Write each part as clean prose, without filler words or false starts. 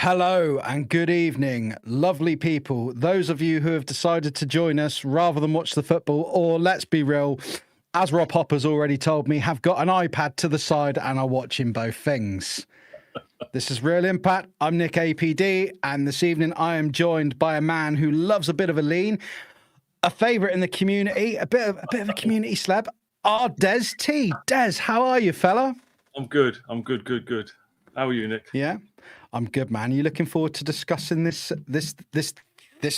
Hello and good evening, lovely people. Those of you who have decided to join us rather than watch the football, or let's be real, as Rob Hopper's already told me, have got an iPad to the side and are watching both things. This is Real Impact. I'm Nick APD, and this evening I am joined by a man who loves a bit of a lean, a favourite in the community, a bit of a community celeb, our Dez T. Dez, how are you, fella? I'm good. Good. How are you, Nick? Yeah, I'm good, man. Are you looking forward to discussing this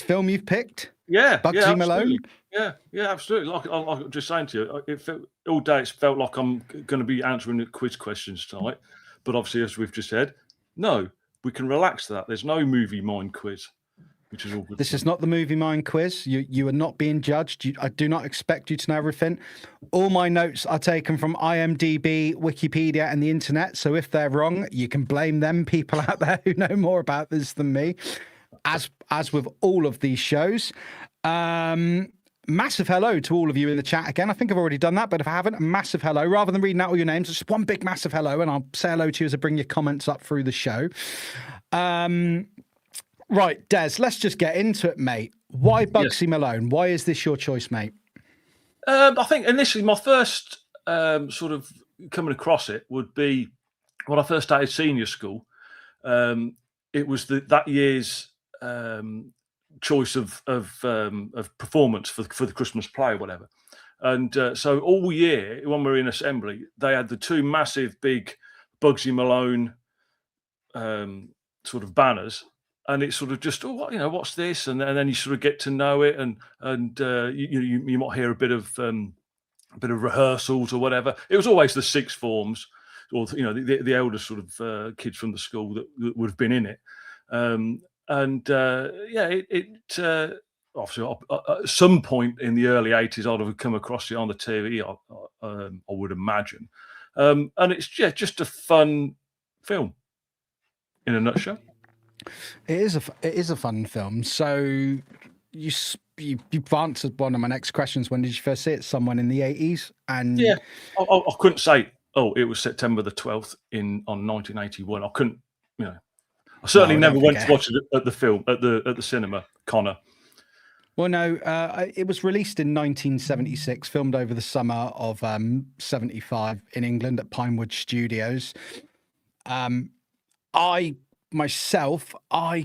film you've picked? Yeah, Bugsy Malone. Yeah, absolutely. Like I was just saying to you, all day it's felt like I'm going to be answering the quiz questions tonight, but obviously, as we've just said, no, we can relax that. There's no movie mind quiz, which is all good. This is not the movie mind quiz. You are not being judged. I do not expect you to know everything. All my notes are taken from IMDb, Wikipedia, and the internet. So if they're wrong, you can blame them people out there who know more about this than me. As with all of these shows. Massive hello to all of you in the chat again. I think I've already done that, but if I haven't, a massive hello. Rather than reading out all your names, just one big massive hello, and I'll say hello to you as I bring your comments up through the show. Right, Des, let's just get into it, mate. Why Bugsy Malone? Why is this your choice, mate? I think initially my first sort of coming across it would be when I first started senior school. It was that year's choice of performance for the Christmas play or whatever. And so all year when we were in assembly, they had the two massive big Bugsy Malone sort of banners. And it's sort of just, what's this? And then you sort of get to know it, and you might hear a bit of rehearsals or whatever. It was always the sixth forms, or the elder sort of kids from the school that would have been in it. Obviously at some point in the early 80s, I'd have come across it on the TV. I would imagine, and it's just a fun film in a nutshell. It is a fun film. So you've answered one of my next questions. When did you first see it? Someone in the 80s? And yeah, I couldn't say. Oh, it was September the 12th on 1981. I couldn't. I certainly never went to watch it at the cinema. Connor. Well, no, it was released in 1976, filmed over the summer of 75 in England at Pinewood Studios. I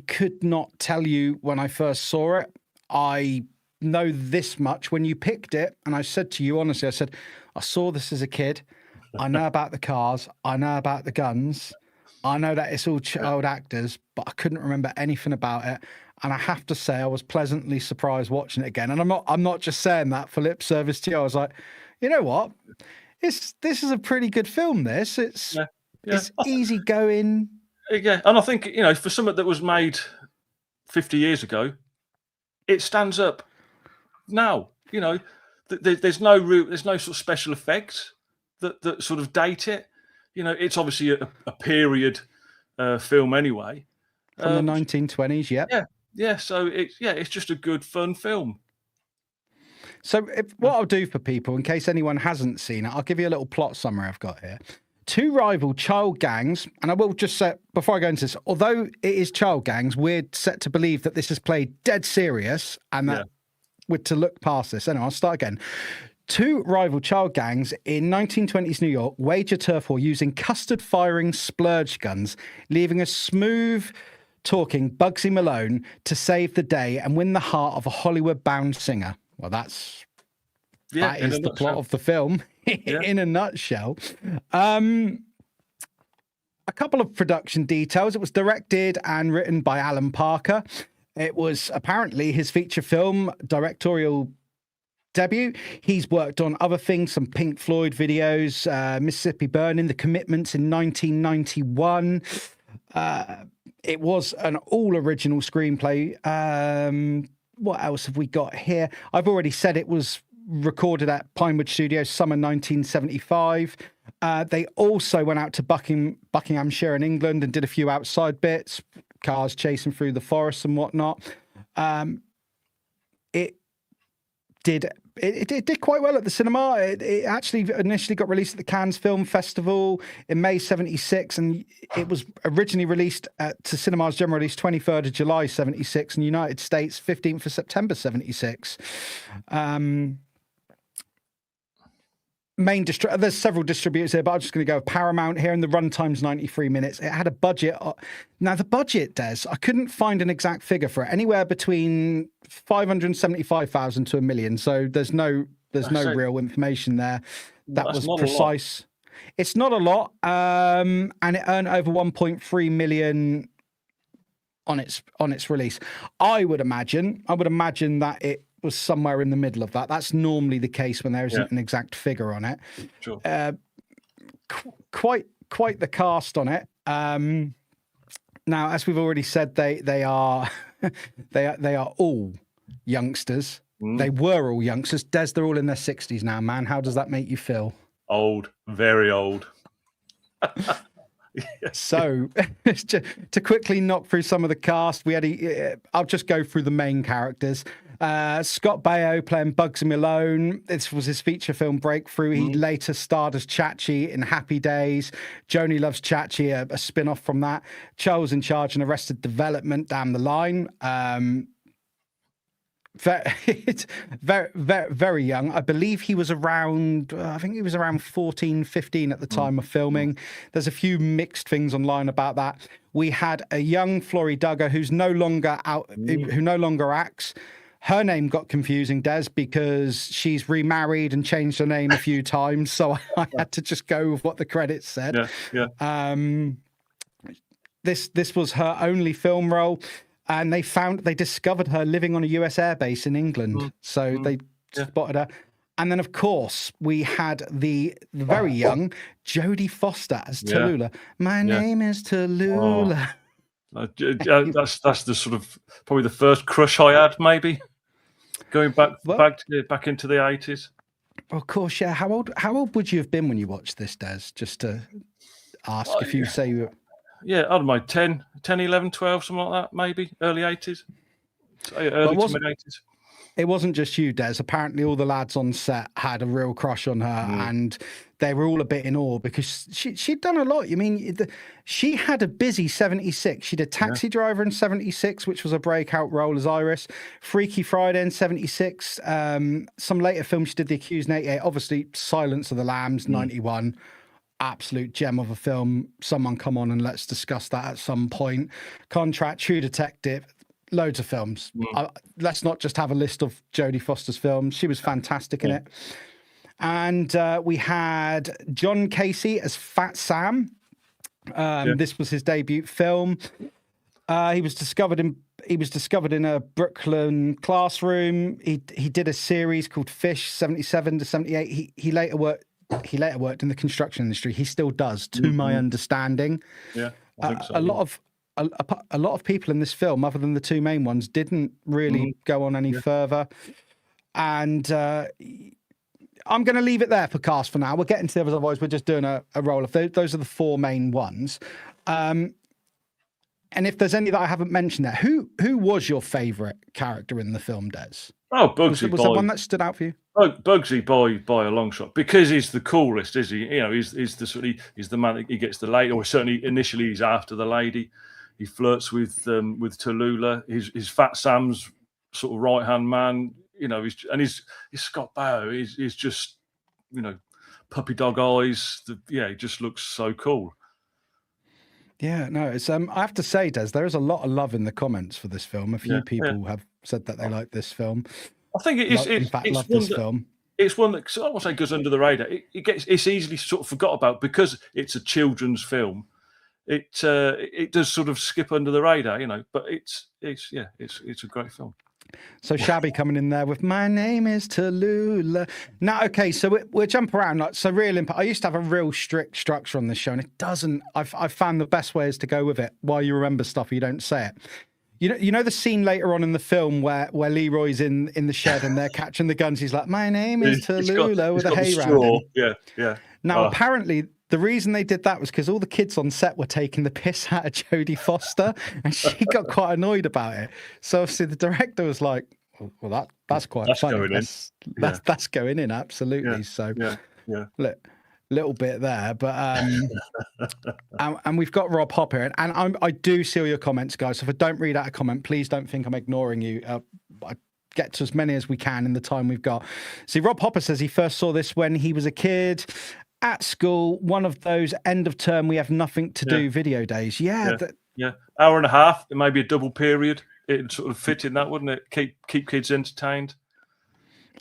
could not tell you when I first saw it. I know this much. When you picked it, and I said to you, honestly, I said, I saw this as a kid. I know about the cars. I know about the guns. I know that it's all child actors, but I couldn't remember anything about it. And I have to say, I was pleasantly surprised watching it again. And I'm not just saying that for lip service to you. I was like, you know what? This is a pretty good film. It's easy going. Yeah, and I think for something that was made 50 years ago, it stands up now. There's no sort of special effects that sort of date it. It's obviously a period film anyway, from the 1920s. Yeah. So it's just a good fun film. So what I'll do for people, in case anyone hasn't seen it, I'll give you a little plot summary I've got here. Two rival child gangs, and I will just say, before I go into this, although it is child gangs, we're set to believe that this is played dead serious and that we're to look past this. Anyway, I'll start again. Two rival child gangs in 1920s New York wage a turf war using custard-firing splurge guns, leaving a smooth-talking Bugsy Malone to save the day and win the heart of a Hollywood-bound singer. Well, that is the plot of the film. In a nutshell. A couple of production details. It was directed and written by Alan Parker. It was apparently his feature film directorial debut. He's worked on other things, some Pink Floyd videos, Mississippi Burning, The Commitments in 1991. It was an all original screenplay. What else have we got here? I've already said it was recorded at Pinewood Studios, summer 1975. They also went out to Buckinghamshire in England and did a few outside bits, cars chasing through the forest and whatnot. it did quite well at the cinema. It actually initially got released at the Cannes Film Festival in May '76, and it was originally released to cinemas general release 23rd of July '76, in the United States 15th of September '76. There's several distributors here, but I'm just going to go with Paramount here, and the runtime's 93 minutes. It had a budget. Now, the budget, Des, I couldn't find an exact figure for it. Anywhere between 575,000 to $1 million. So there's no real information there. That was precise. It's not a lot, and it earned over 1.3 million on its release. I would imagine that it was somewhere in the middle of that. That's normally the case when there isn't an exact figure on it. Sure. Quite the cast on it. Now, as we've already said, they are they are all youngsters. They were all youngsters. Des, they're all in their 60s now, man. How does that make you feel? Old, very old. So, to quickly knock through some of the cast, we had I'll just go through the main characters. Scott Baio playing Bugsy Malone. This was his feature film breakthrough. He later starred as Chachi in Happy Days. Joni Loves Chachi, a spin-off from that. Charles in Charge in Arrested Development down the line. It's very, very, very young. I believe he was around, I think he was around 14, 15 at the time of filming. There's a few mixed things online about that. We had a young Florrie Duggar who's no longer who no longer acts. Her name got confusing, Des, because she's remarried and changed her name a few times. So I had to just go with what the credits said. This was her only film role. And they discovered her living on a US airbase in England. So they spotted her. And then, of course, we had the very young Jodie Foster as Tallulah. My name is Tallulah. That's the sort of probably the first crush I had, maybe going back into the 80s. Of course, yeah. How old would you have been when you watched this, Des? Just to ask if you say you were... Yeah, I don't know, 10, 11, 12, something like that, maybe. Early 80s. Early to mid-80s. It wasn't just you, Des. Apparently all the lads on set had a real crush on her, and they were all a bit in awe because she'd done a lot. You mean, she had a busy 76. She did Taxi Driver in 76, which was a breakout role as Iris. Freaky Friday in 76. Some later films she did The Accused in 88. Obviously, Silence of the Lambs, 91. Absolute gem of a film. Someone come on and let's discuss that at some point. Contract, True Detective, loads of films. Let's not just have a list of Jodie Foster's films. She was fantastic in it. And we had John Casey as Fat Sam. This was his debut film. He was discovered in a Brooklyn classroom. He did a series called Fish, 77 to 78. He later worked in the construction industry. He still does, to my understanding. Yeah, I think so. A lot of people in this film, other than the two main ones, didn't really go on any further. And I'm going to leave it there for cast for now. We'll get into the others, otherwise we're just doing a roll-off. Those are the four main ones. And if there's any that I haven't mentioned there, who was your favourite character in the film, Des? Oh, Bugsy. Was there one that stood out for you? Oh, Bugsy by a long shot, because he's the coolest, is he? You know, he's the man that he gets the lady, or certainly initially he's after the lady. He flirts with Tallulah. His Fat Sam's sort of right hand man. You know, he's Scott Baio. He's just, you know, puppy dog eyes. He just looks so cool. Yeah, no, it's I have to say, Des, there is a lot of love in the comments for this film. A few people have said that they like this film. I think it is. Love this film. It's one that, I don't want to say goes under the radar. It's easily sort of forgot about because it's a children's film. It does sort of skip under the radar, you know. But it's a great film. So Shabby coming in there with "My name is Tallulah." Now, okay, so we'll jump around. I used to have a real strict structure on this show, and it doesn't. I've found the best way is to go with it. While you remember stuff, you don't say it. You know the scene later on in the film where Leroy's in the shed and they're catching the guns. He's like, "My name is Tallulah," with a hay round. Yeah. Now, apparently, the reason they did that was because all the kids on set were taking the piss out of Jodie Foster, and she got quite annoyed about it. So obviously the director was like, Well, that's quite That's funny. going in. That's going in, absolutely. Yeah. So Yeah. little bit there, but and we've got Rob Hopper, and I do see all your comments, guys. So if I don't read out a comment, please don't think I'm ignoring you. I get to as many as we can in the time we've got. See, Rob Hopper says he first saw this when he was a kid at school, one of those end of term we have nothing to do video days. Yeah. Hour and a half, it may be a double period. It'd sort of fit in that, wouldn't it? Keep kids entertained.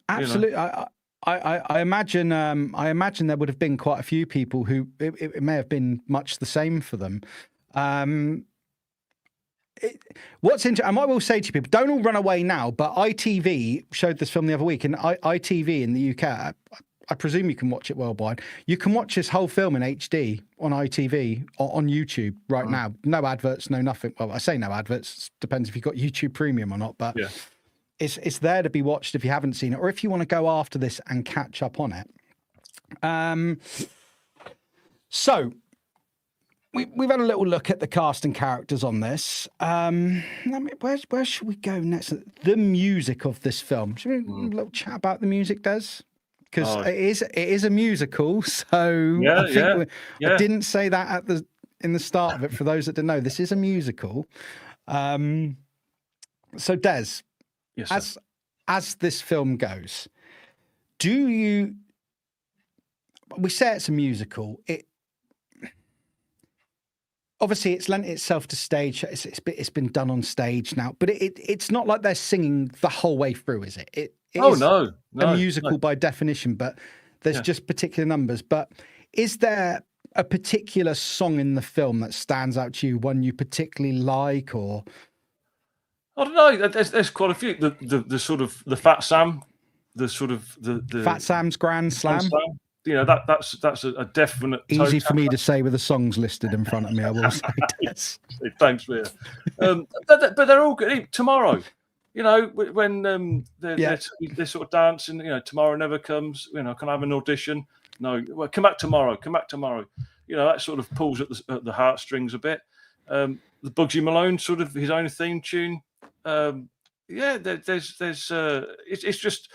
Absolutely. You know? I imagine there would have been quite a few people who it may have been much the same for them. What's interesting, and I will say to people, don't all run away now, but ITV showed this film the other week, and ITV in the UK, I presume you can watch it worldwide. You can watch this whole film in HD on ITV or on YouTube right now. No adverts, no nothing. Well, I say no adverts. Depends if you've got YouTube Premium or not, but it's there to be watched if you haven't seen it, or if you want to go after this and catch up on it. So we've had a little look at the cast and characters on this. Where should we go next? The music of this film. Should we have a little chat about the music, Des? Because it is a musical. So I didn't say that in the start of it. For those that didn't know, this is a musical. So Des, as this film goes, we say it's a musical. Obviously, it's lent itself to stage. It's been done on stage now, but it's not like they're singing the whole way through, is it? It is a musical by definition, but there's just particular numbers. But is there a particular song in the film that stands out to you, one you particularly like, or? I don't know. There's quite a few. The sort of the Fat Sam, the Fat Sam's Grand Slam. You know, that's a definite. Easy for me to say with the songs listed in front of me. I will say. Yes. Thanks, Mia. But they're all good. Tomorrow, you know, when they're sort of dancing. You know, tomorrow never comes. You know, can I have an audition? No. Well, come back tomorrow. Come back tomorrow. You know, that sort of pulls at the heartstrings a bit. The Bugsy Malone sort of his own theme tune. It's just.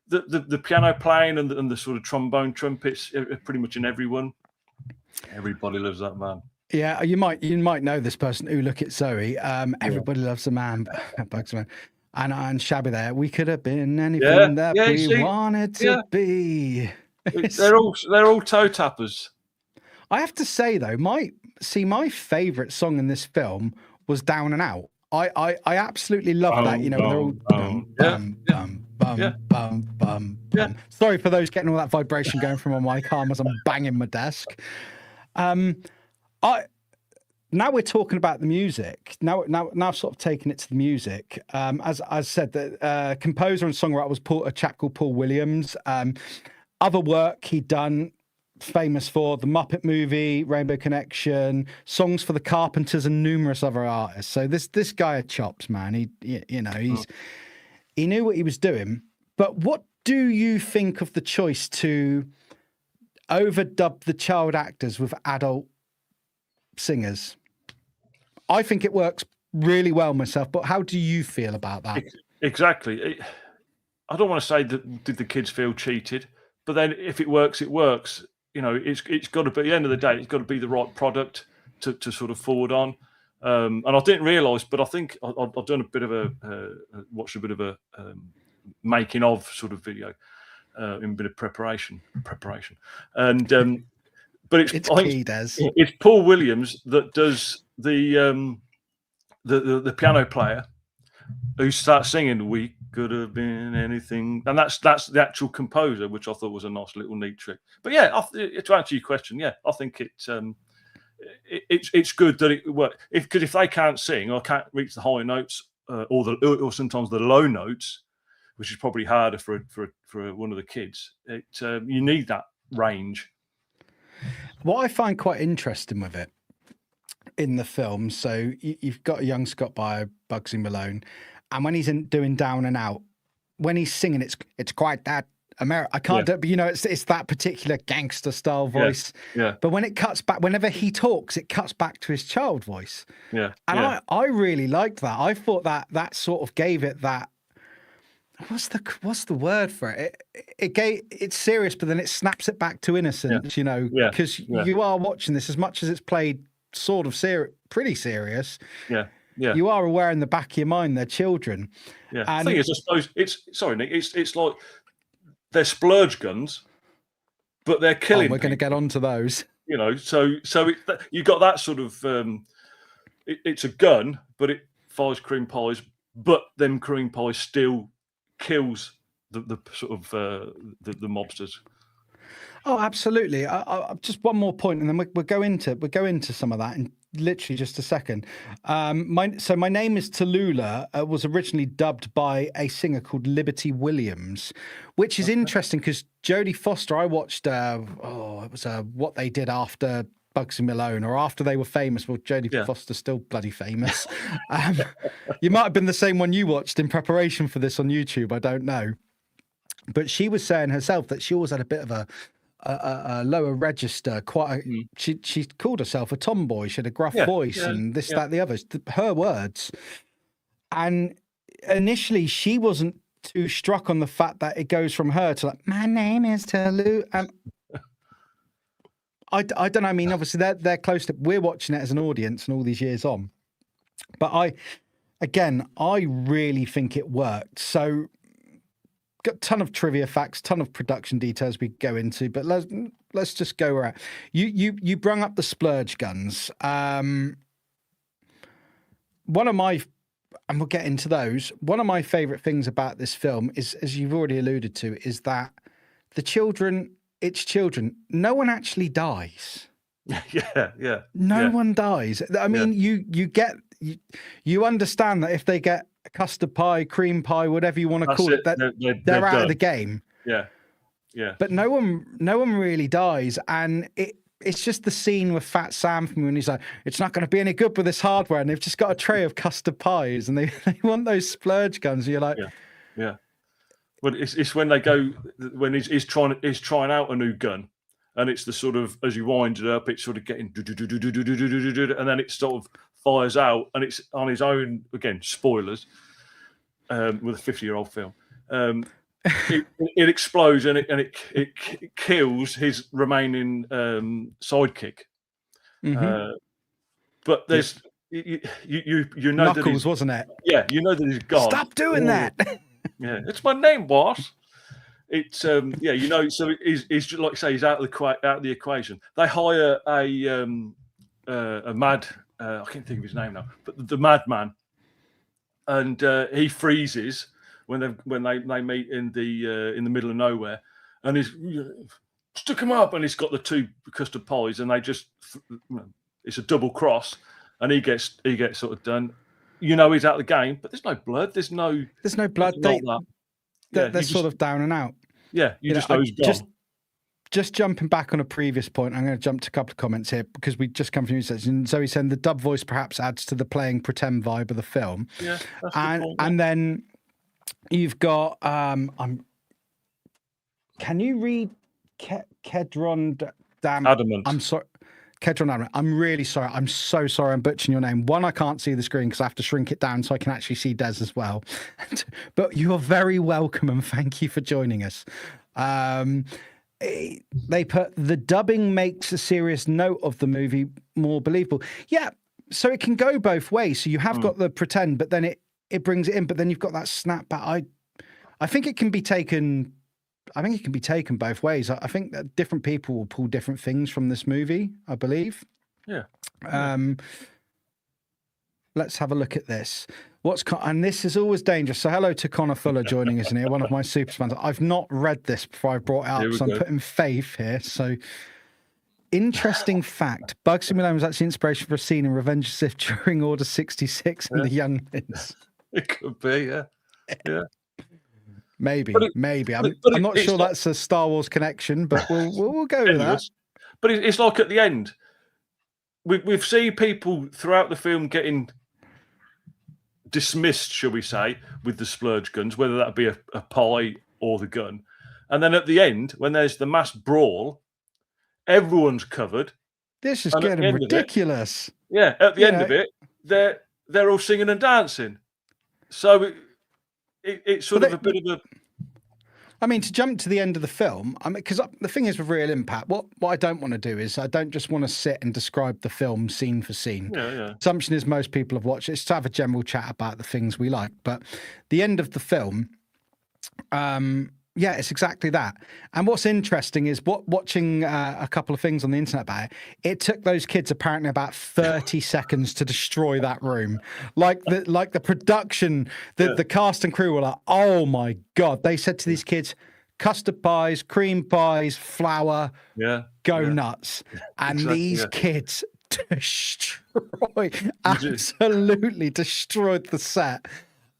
The piano playing and the sort of trombone trumpets are pretty much in everyone. Everybody loves that man. Yeah, you might know this person. Ooh, look at Zoe. Everybody loves the man, Bugs Man, and Shabby there. We could have been anything that we wanted to be. They're all toe tappers. I have to say though, my favourite song in this film was Down and Out. I absolutely love that. You know, they're all bum. Sorry for those getting all that vibration going from my mic arm as I'm banging my desk. Now we're talking about the music. Now I've sort of taken it to the music. As I said, the composer and songwriter was a chap called Paul Williams. Other work he'd done, famous for The Muppet Movie, Rainbow Connection, songs for the Carpenters, and numerous other artists. So this guy had chops, man. He knew what he was doing. But what do you think of the choice to overdub the child actors with adult singers? I think it works really well myself, but how do you feel about that? Exactly. I don't want to say that did the kids feel cheated, but then if it works, it works. You know, it's got to be, at the end of the day, it's got to be the right product to sort of forward on. And I didn't realise, but I think I've done a bit of watched a bit of a making of sort of video in a bit of preparation. And but it's key, Des. It's Paul Williams that does the piano player who starts singing "We Could Have Been Anything," and that's the actual composer, which I thought was a nice little neat trick. But yeah, to answer your question, I think it's good that it works. Because if they can't sing or can't reach the high notes or sometimes the low notes, which is probably harder for one of the kids, you need that range. What I find quite interesting with it in the film, so you've got a young Scott Baio, Bugsy Malone, and when he's doing Down and Out, when he's singing, it's quite that I can't do it, but you know, it's that particular gangster style voice. Yeah. But when it cuts back, whenever he talks, it cuts back to his child voice. Yeah. And I really liked that. I thought that sort of gave it that what's the word for it? It's serious, but then it snaps it back to innocence, because you are watching this as much as it's played sort of pretty serious. Yeah. You are aware in the back of your mind they're children. Yeah. The thing is, I suppose Nick, it's like they're splurge guns, but they're killing. We're going to get onto those. So you got that sort of. It's a gun, but it fires cream pies, but them cream pies still kills the sort of the mobsters. Oh, absolutely. Just one more point, and then we'll go into some of that in literally just a second. My name is Tallulah was originally dubbed by a singer called Liberty Williams, which is interesting because Jodie Foster. I watched it was what they did after Bugsy Malone, or after they were famous. Well, Jodie Foster's still bloody famous. You might have been the same one you watched in preparation for this on YouTube. I don't know, but she was saying herself that she always had a bit of a lower register. She called herself a tomboy. She had a gruff voice and this, that, the other. Her words. And initially, she wasn't too struck on the fact that it goes from her to like, my name is Tallulah. And I don't know. I mean, obviously they're close to. We're watching it as an audience, and all these years on. But I really think it worked. So. Got a ton of trivia facts, ton of production details we go into, but let's just go around. You brung up the splurge guns. One of my, and we'll get into those. One of my favorite things about this film is, as you've already alluded to, is that it's children. No one actually dies. No one dies. I mean, you understand that if they get custard pie, cream pie, whatever you want to call it, that they're out of the game. Yeah. But no one really dies, and it's just the scene with Fat Sam from when he's like, "It's not going to be any good with this hardware," and they've just got a tray of custard pies, and they want those splurge guns. And you're like, yeah. But it's when they go when he's trying out a new gun, and it's the sort of, as you wind it up, it's sort of getting and then it sort of fires out, and it's on his own again. Spoilers with a 50-year-old film. It explodes and it kills his remaining sidekick. Mm-hmm. But there's you know Knuckles, that he's, wasn't it? Yeah, you know that he's gone. Stop doing that. Yeah, it's my name, boss. It's So he's like I say, he's out of the equation. They hire a mad. I can't think of his name now, but the madman, and he freezes when they meet in the middle of nowhere, and he's stuck him up, and he's got the two custard pies, and they just it's a double cross, and he gets sort of done. He's out of the game, but there's no blood. There's no blood. They're sort of down and out. Yeah, you just know he's gone. Just jumping back on a previous point, I'm going to jump to a couple of comments here because we just come from you. And Zoe saying the dub voice perhaps adds to the playing pretend vibe of the film. Yeah, that's a good point. And then you've got can you read Kedron Adamant? I'm sorry, Kedron Adamant. I'm really sorry. I'm so sorry. I'm butchering your name. One, I can't see the screen because I have to shrink it down so I can actually see Dez as well. But you are very welcome and thank you for joining us. They put the dubbing makes a serious note of the movie more believable. Yeah, so it can go both ways. So you have got the pretend, but then it brings it in. But then you've got that snapback. I think it can be taken. I think it can be taken both ways. I think that different people will pull different things from this movie. I believe. Yeah. Let's have a look at this. And this is always dangerous. So hello to Connor Fuller joining us in here, one of my super fans. I've not read this before I brought it up, so I'm putting faith here. So interesting fact, Bugsy Malone was actually inspiration for a scene in Revenge of the Sith during Order 66 and the Younglings. It could be, yeah. Maybe. I'm not sure that's a Star Wars connection, but we'll go with that. But it's like at the end, we've seen people throughout the film getting dismissed, shall we say, with the splurge guns, whether that be a pie or the gun. And then at the end, when there's the mass brawl, everyone's covered. This is getting ridiculous. At the end of it, they're all singing and dancing. So it's sort of a bit of a. I mean, to jump to the end of the film, I mean, because the thing is with Real Impact, what I don't want to do is I don't just want to sit and describe the film scene for scene. Yeah. Assumption is most people have watched it. It's to have a general chat about the things we like. But the end of the film, yeah, it's exactly that. And what's interesting is watching a couple of things on the internet about it. It took those kids apparently about 30 seconds to destroy that room. Like the production, the cast and crew were like, "Oh my god!" They said to these kids, "Custard pies, cream pies, flour, go nuts." And these kids absolutely destroyed the set.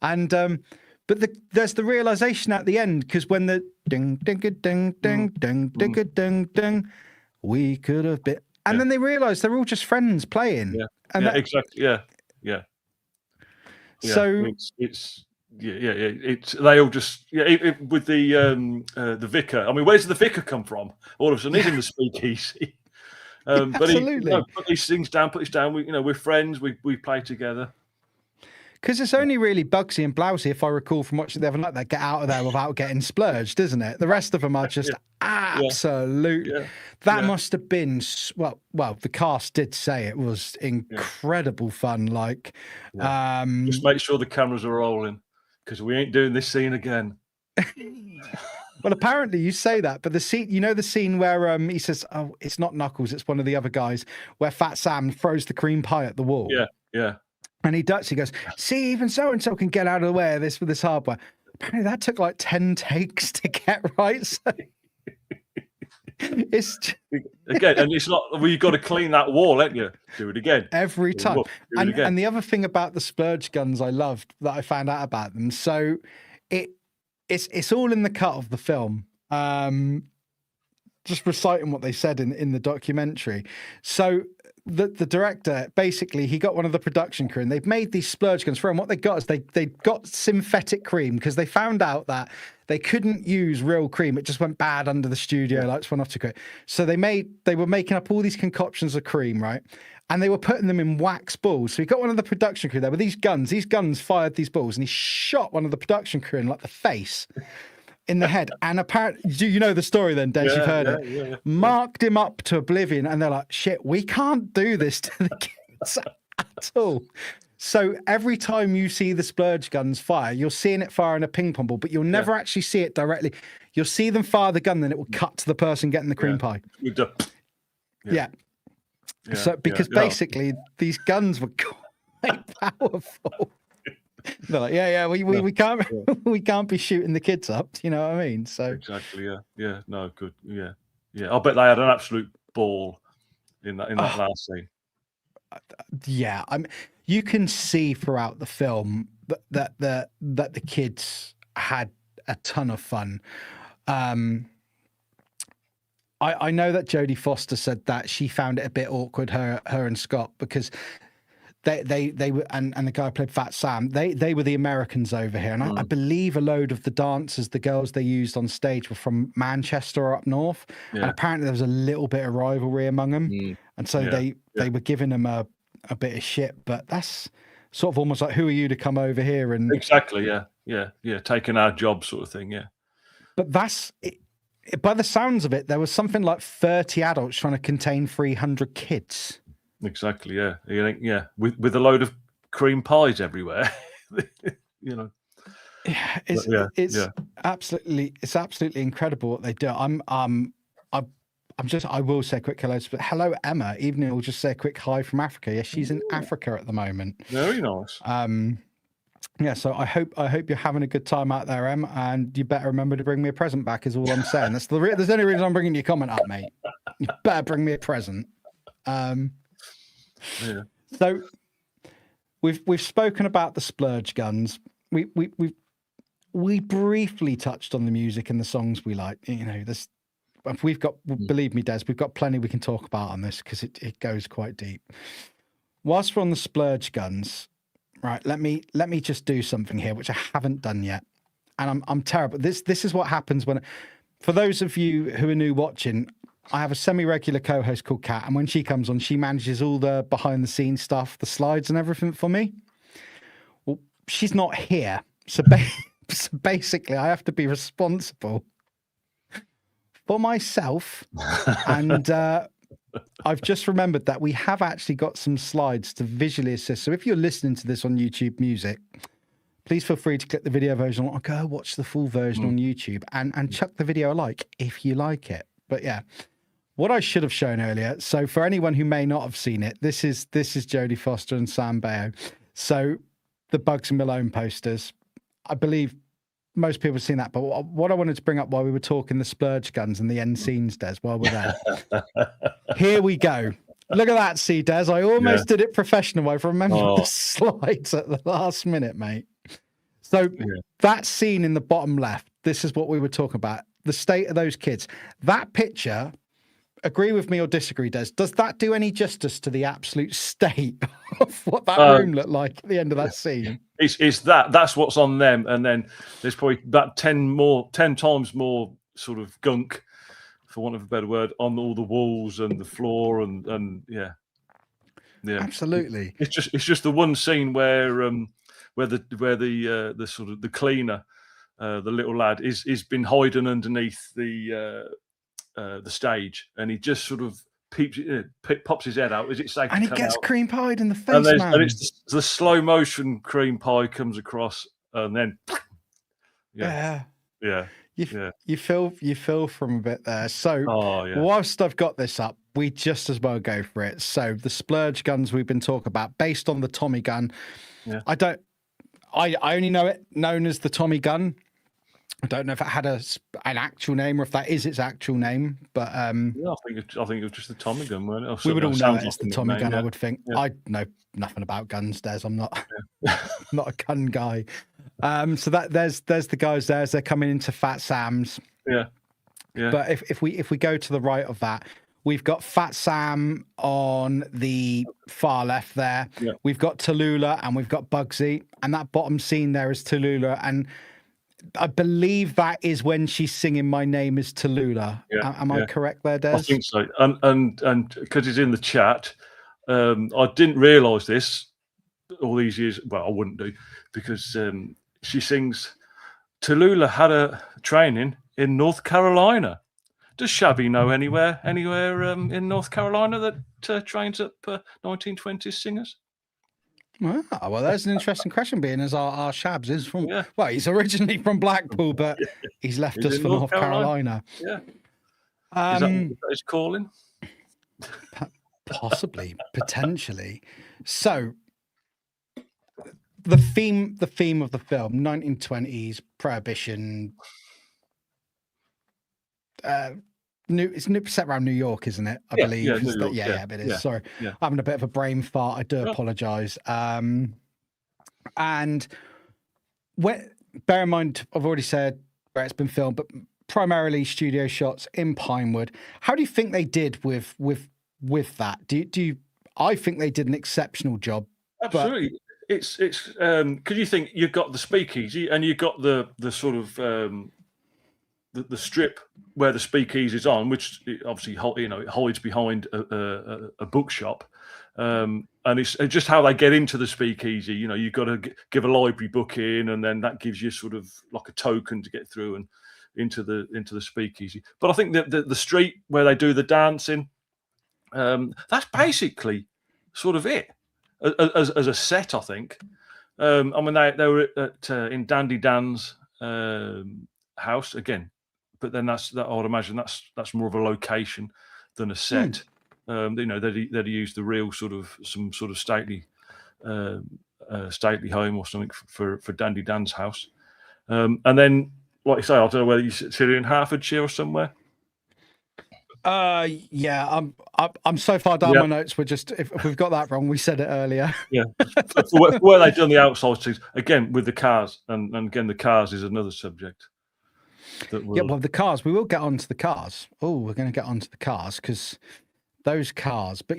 And but there's the realization at the end, because when the ding ding ding ding ding ding ding ding, we could have been, and then they realize they're all just friends playing. Exactly. Yeah. So it's they all just with the vicar. I mean, where's the vicar come from? All of a sudden, he's in the speakeasy. But absolutely. he put these things down, put this down. We're friends. We play together. Because it's only really Bugsy and Blousy, if I recall from watching the other night, that get out of there without getting splurged, isn't it? The rest of them are just absolutely. Yeah. That must have been well. The cast did say it was incredible fun. Like, just make sure the cameras are rolling, because we ain't doing this scene again. Well, apparently you say that, but the scene, the scene where he says, "Oh, it's not Knuckles, it's one of the other guys," where Fat Sam throws the cream pie at the wall. Yeah. And he does. He goes, "See, even so and so can get out of the way of this with this hardware." Apparently, that took like 10 takes to get right. So it's again, and it's not. Well, you've got to clean that wall, ain't you? Do it again every time. And the other thing about the splurge guns I loved that I found out about them. So it's all in the cut of the film. Just reciting what they said in the documentary. So the director, basically, he got one of the production crew and they've made these splurge guns for him. What they got is they got synthetic cream, because they found out that they couldn't use real cream. It just went bad under the studio, lights went off too quick. So they were making up all these concoctions of cream, right? And they were putting them in wax balls. So he got one of the production crew there with these guns. These guns fired these balls, and he shot one of the production crew in like the face, in the head. And apparently, you know the story then, Des, you've heard it. Yeah. Marked him up to oblivion, and they're like, "Shit, we can't do this to the kids at all." So every time you see the splurge guns fire, you're seeing it fire in a ping pong ball, but you'll never actually see it directly. You'll see them fire the gun, then it will cut to the person getting the cream pie. So because basically these guns were quite powerful. They're like, we can't we can't be shooting the kids up. You know what I mean? So exactly, no, good, yeah. I bet they had an absolute ball in that last scene. Yeah, you can see throughout the film that the kids had a ton of fun. I know that Jodie Foster said that she found it a bit awkward, her and Scott, because they were, and the guy who played Fat Sam, they were the Americans over here, and I believe a load of the dancers, the girls they used on stage, were from Manchester or up north, and apparently there was a little bit of rivalry among them, and so they were giving them a bit of shit. But that's sort of almost like, who are you to come over here and exactly, taking our job, sort of thing, But that's it. By the sounds of it, there was something like 30 adults trying to contain 300 kids. Exactly, with a load of cream pies everywhere, It's absolutely incredible what they do. I will say a quick hello. But hello, Emma. Evening. We'll just say a quick hi from Africa. Yeah, she's in Africa at the moment. Very nice. So I hope you're having a good time out there, Em, and you better remember to bring me a present back. Is all I'm saying. There's the only reason I'm bringing your comment up, mate. You better bring me a present. So we've spoken about the splurge guns. We briefly touched on the music and the songs we like. We've got, believe me, Des, we've got plenty we can talk about on this, because it goes quite deep. Whilst we're on the splurge guns, right? Let me just do something here, which I haven't done yet, and I'm terrible. This is what happens when, for those of you who are new watching, I have a semi-regular co-host called Kat, and when she comes on, she manages all the behind-the-scenes stuff, the slides and everything for me. Well, she's not here, so So basically, I have to be responsible for myself. And I've just remembered that we have actually got some slides to visually assist. So if you're listening to this on YouTube Music, please feel free to click the video version or go watch the full version on YouTube and chuck the video a like if you like it. But yeah, what I should have shown earlier. So for anyone who may not have seen it, this is Jodie Foster and Sam Baio. So the Bugsy Malone posters, I believe most people have seen that. But what I wanted to bring up while we were talking the splurge guns and the end scenes, Des, while we're there. Here we go. Look at that, see, Des. I almost did it professional. I've remembered the slides at the last minute, mate. So that scene in the bottom left, this is what we were talking about. The state of those kids. That picture, agree with me or disagree, Des, does that do any justice to the absolute state of what that room looked like at the end of that scene? It's that's what's on them, and then there's probably about 10 times more sort of gunk, for want of a better word, on all the walls and the floor, and yeah, absolutely. It's just the one scene where the sort of the cleaner, the little lad, is been hiding underneath the stage, and he just sort of pops his head out. Is it safe? And he gets out? Cream pied in the face, and it's the slow motion cream pie comes across, and then you feel from a bit there. So whilst I've got this up, we just as well go for it. So the splurge guns we've been talking about, based on the Tommy gun. I only know it known as the Tommy gun. I don't know if it had an actual name or if that is its actual name, but I think it was just the Tommy gun, weren't it? We would all know it as the Tommy gun, I would think. I know nothing about guns, Des. I'm not not a gun guy. So that there's the guys there as they're coming into Fat Sam's. Yeah. But if we go to the right of that, we've got Fat Sam on the far left there. Yeah. We've got Tallulah and we've got Bugsy, and that bottom scene there is Tallulah, and I believe that is when she's singing "My Name Is Tallulah." Am I correct there, Des? I think so. And because it's in the chat, I didn't realise this all these years. Well, I wouldn't do, because she sings, "Tallulah had a training in North Carolina." Does Shabby know anywhere in North Carolina that trains up 1920s singers? Well, there's an interesting question, being as our Shabs is from, well, he's originally from Blackpool, but he's left us for North Carolina. Yeah. Is that his calling? Possibly, potentially. So the theme of the film, 1920s, Prohibition, it's set around New York, isn't it? I believe. Yeah, New York, it is. Sorry, having a bit of a brain fart. I do apologise. And bear in mind, I've already said where it's been filmed, but primarily studio shots in Pinewood. How do you think they did with that? Do you? I think they did an exceptional job. Absolutely. It's because you think you've got the speakeasy and you've got the sort of the strip where the speakeasy is on, which obviously it hides behind a bookshop, and it's just how they get into the speakeasy. You've got to give a library book in, and then that gives you sort of like a token to get through and into the speakeasy. But I think that the street where they do the dancing, that's basically sort of it as a set. I think. I mean, they were in Dandy Dan's house again. But then I would imagine that's more of a location than a set. They'd use the real some sort of stately home or something for Dandy Dan's house. And then, like you say, I don't know whether you sit in Hertfordshire or somewhere. I'm so far down my notes. We're just, if we've got that wrong, we said it earlier. For where they've done the outside scenes again with the cars, and again the cars is another subject. Well, the cars, we will get onto the cars. Oh, we're going to get onto the cars because those cars. But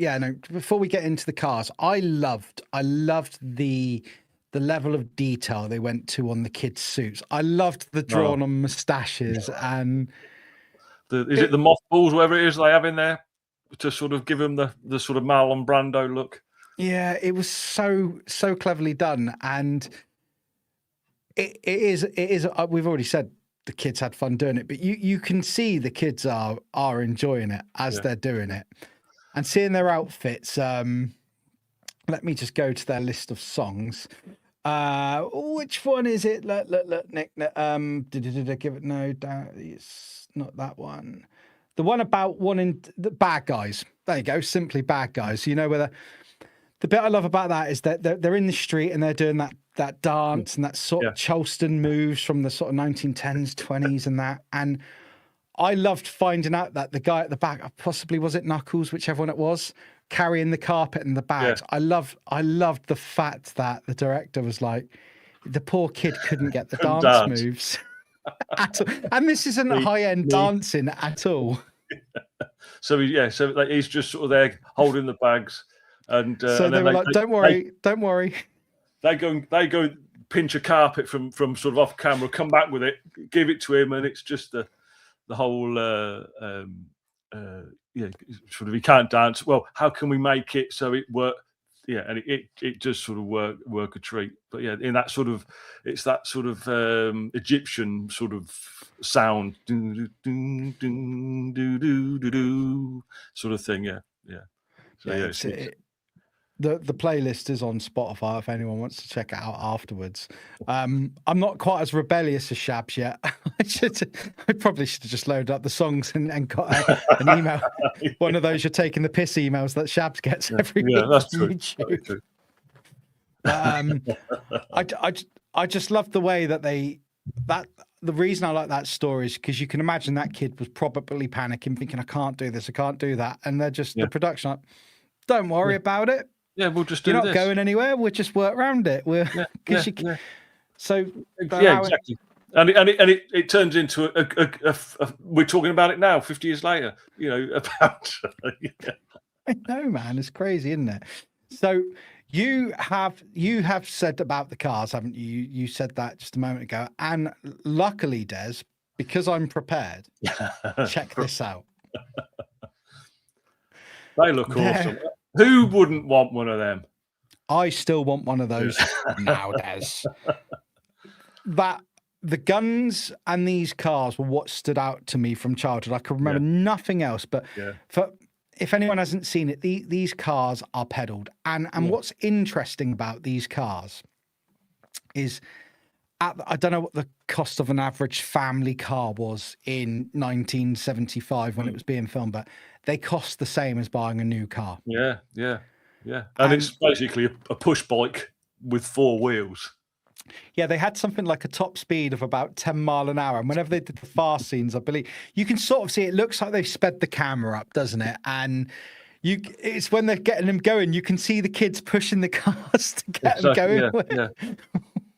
before we get into the cars, I loved the level of detail they went to on the kids' suits. I loved the drawn on moustaches and it the mothballs, whatever it is they have in there to sort of give them the sort of Marlon Brando look. Yeah, it was so cleverly done. And it is. We've already said the kids had fun doing it, but you can see the kids are enjoying it as they're doing it, and seeing their outfits. Let me just go to their list of songs. Which one is it? Look, Nick. Did I give it? No, it's not that one. The one about wanting the bad guys. There you go. Simply bad guys. You know where the bit I love about that is that they're in the street and they're doing that dance and that sort of Charleston moves from the sort of 1910s, 20s and that. And I loved finding out that the guy at the back, possibly was it Knuckles, whichever one it was, carrying the carpet and the bags. Yeah. I loved the fact that the director was like, the poor kid couldn't get the dance moves at all. And this isn't high-end dancing at all. So he's just sort of there holding the bags. And so and they were like, don't worry. They go pinch a carpet from sort of off camera, come back with it, give it to him, and it's just the whole sort of he can't dance. Well, how can we make it so it work? Yeah, and it just sort of work a treat. But yeah, in that sort of it's that sort of Egyptian sort of sound, sort of thing. Yeah. So the playlist is on Spotify if anyone wants to check it out afterwards. I'm not quite as rebellious as Shabs yet. I probably should have just loaded up the songs and got an email. One of those you're taking the piss emails that Shabs gets every week. That's true. YouTube. I just love the way that the reason I like that story is because you can imagine that kid was probably panicking, thinking, I can't do this, I can't do that. And they're just the production like, don't worry about it. Yeah, we'll just do this. You're not going anywhere. We'll just work around it. So exactly. And it turns into a we're talking about it now, 50 years later. You know about. I know, man. It's crazy, isn't it? So you have said about the cars, haven't you? You said that just a moment ago. And luckily, Des, because I'm prepared. Check this out. They look awesome. Who wouldn't want one of them? I still want one of those nowadays. That the guns and these cars were what stood out to me from childhood. I can remember nothing else. But if anyone hasn't seen it, these cars are pedalled. And what's interesting about these cars is I don't know what the cost of an average family car was in 1975 when it was being filmed, but they cost the same as buying a new car. Yeah. And it's basically a push bike with four wheels. Yeah, they had something like a top speed of about 10 miles an hour. And whenever they did the fast scenes, I believe you can sort of see it looks like they've sped the camera up, doesn't it? And it's when they're getting them going, you can see the kids pushing the cars to get them going.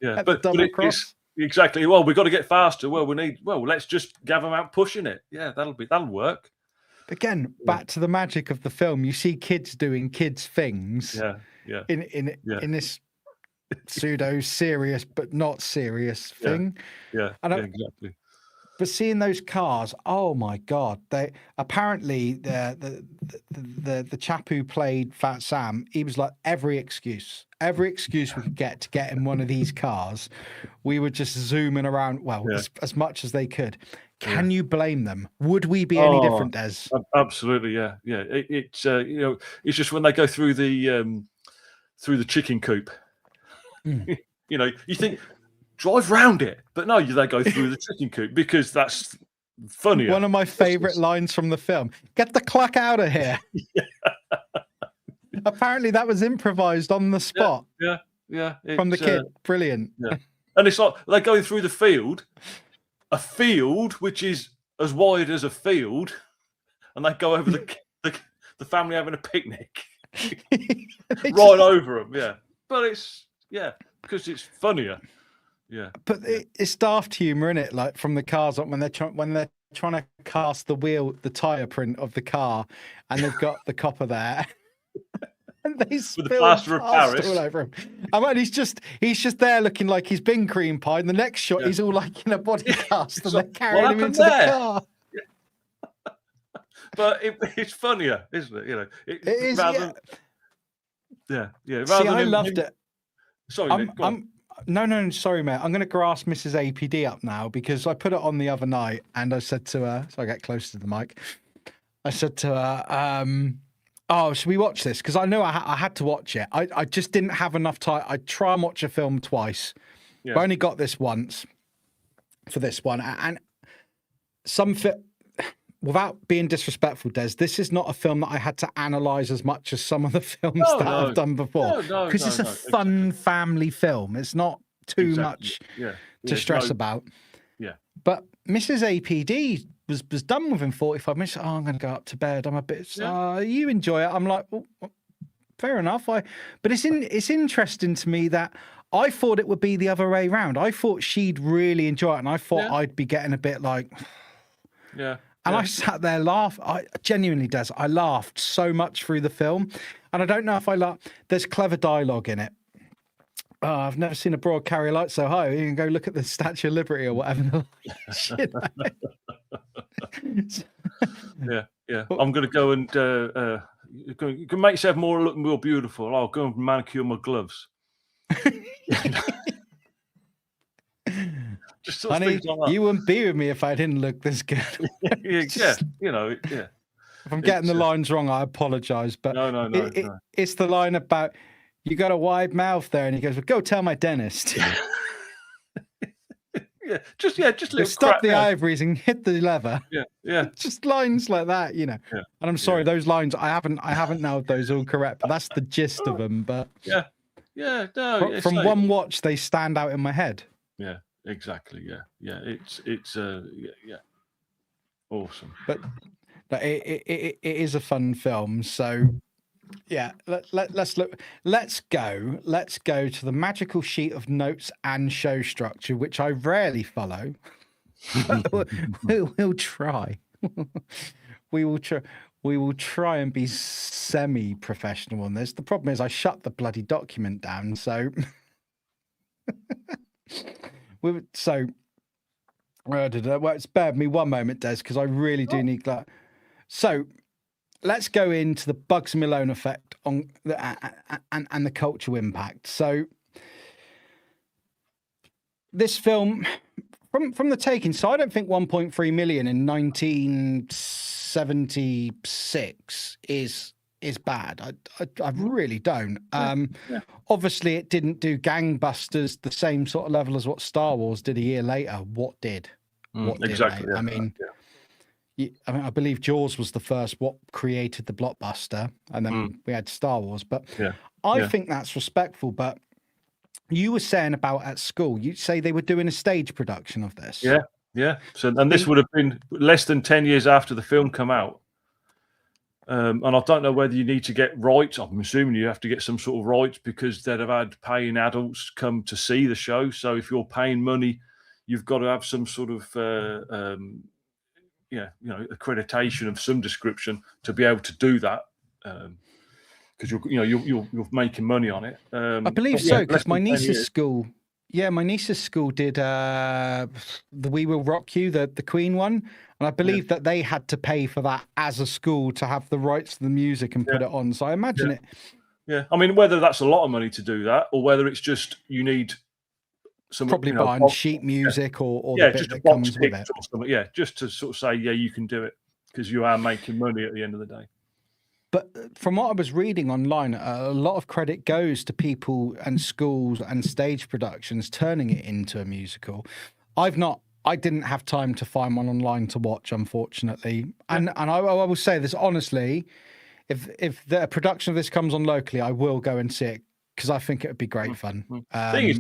Yeah. But it's exactly. Well, we've got to get faster. Let's just gather them out pushing it. Yeah, that'll work. Again, back to the magic of the film. You see kids doing kids things. Yeah. In this pseudo serious but not serious thing. Yeah. Exactly. But seeing those cars, oh my God! They apparently the chap who played Fat Sam, he was like every excuse we could get to get in one of these cars, we were just zooming around. Well, as much as they could. Can you blame them? Would we be any different, Des? Absolutely, yeah. It's it's just when they go through the chicken coop. You think drive round it, but no, they go through the chicken coop because that's funnier. One of my favorite lines from the film: "Get the cluck out of here." Apparently, that was improvised on the spot. Yeah. From the kid, brilliant. Yeah. And it's like they're going through the field. A field which is as wide as a field, and they go over the family having a picnic right over them. Yeah, but it's because it's funnier. Yeah, but it's daft humor, isn't it? Like from the cars when they're trying to cast the tire print of the car, and they've got the copper there. And they spill plaster of Paris all over him. I mean, he's just there looking like he's been cream pie. And the next shot, he's all like in a body cast, and they're carrying him into the car. But it's funnier, isn't it? It is. Yeah. See, I loved it. Sorry, Nick, No, sorry, mate. I'm going to grasp Mrs. APD up now because I put it on the other night and I said to her, so I get close to the mic. I said to her, oh, should we watch this? Because I knew I had to watch it. I just didn't have enough time. I try and watch a film twice. Yeah. I only got this once for this one. And without being disrespectful, Des, this is not a film that I had to analyze as much as some of the films I've done before. Because it's a fun family film. It's not too much to stress about. Yeah. But Mrs. APD was done within 45 minutes. Oh, I'm going to go up to bed. I'm a bit. You enjoy it. I'm like, well, fair enough. But it's interesting to me that I thought it would be the other way around. I thought she'd really enjoy it, and I thought I'd be getting a bit like, yeah. And I sat there laughing. I genuinely, Des, I laughed so much through the film, and I don't know if I laughed. There's clever dialogue in it. Oh, I've never seen a broad carry a light so high. You can go look at the Statue of Liberty or whatever. Yeah. I'm going to go and you can make yourself look more beautiful. I'll go and manicure my gloves. Just sort of Honey, things like that. you wouldn't be with me if I didn't look this good. If I'm getting the lines wrong, I apologise. But no. It's the line about you got a wide mouth there, and he goes, well, "Go tell my dentist." Just stop the ivories and hit the leather. Yeah. Just lines like that, you know. Yeah. And I'm sorry, those lines I haven't nailed those all correct, but that's the gist of them. But no. From one watch, they stand out in my head. Yeah, exactly. Yeah. It's awesome. But it is a fun film. So yeah, let's look. Let's go to the magical sheet of notes and show structure, which I rarely follow. We'll try. We will try and be semi-professional on this. The problem is I shut the bloody document down, so spare me one moment, Des, because I really do need that. So let's go into the Bugsy Malone effect on and the cultural impact. So this film, from the taking, so I don't think 1.3 million in 1976 is bad. I really don't. Obviously, it didn't do gangbusters the same sort of level as what Star Wars did a year later. What did? Exactly. I mean, I believe Jaws was the first what created the blockbuster, and then we had Star Wars. But I think that's respectful. But you were saying about at school, you say they were doing a stage production of this. Yeah. So, and this would have been less than 10 years after the film come out. And I don't know whether you need to get rights. I'm assuming you have to get some sort of rights because they'd have had paying adults come to see the show. So if you're paying money, you've got to have some sort of accreditation of some description to be able to do that, because you're making money on it. I believe so, because my niece's school. Yeah, my niece's school did the "We Will Rock You," the Queen one, and I believe that they had to pay for that as a school to have the rights to the music and put it on. So I imagine it. Yeah, I mean, whether that's a lot of money to do that, or whether it's just you need some probably buying sheet music or the bit that comes with it. Just to sort of say, you can do it because you are making money at the end of the day. But from what I was reading online, a lot of credit goes to people and schools and stage productions turning it into a musical. I didn't have time to find one online to watch, unfortunately. And I will say this honestly, if the production of this comes on locally, I will go and see it because I think it would be great fun. I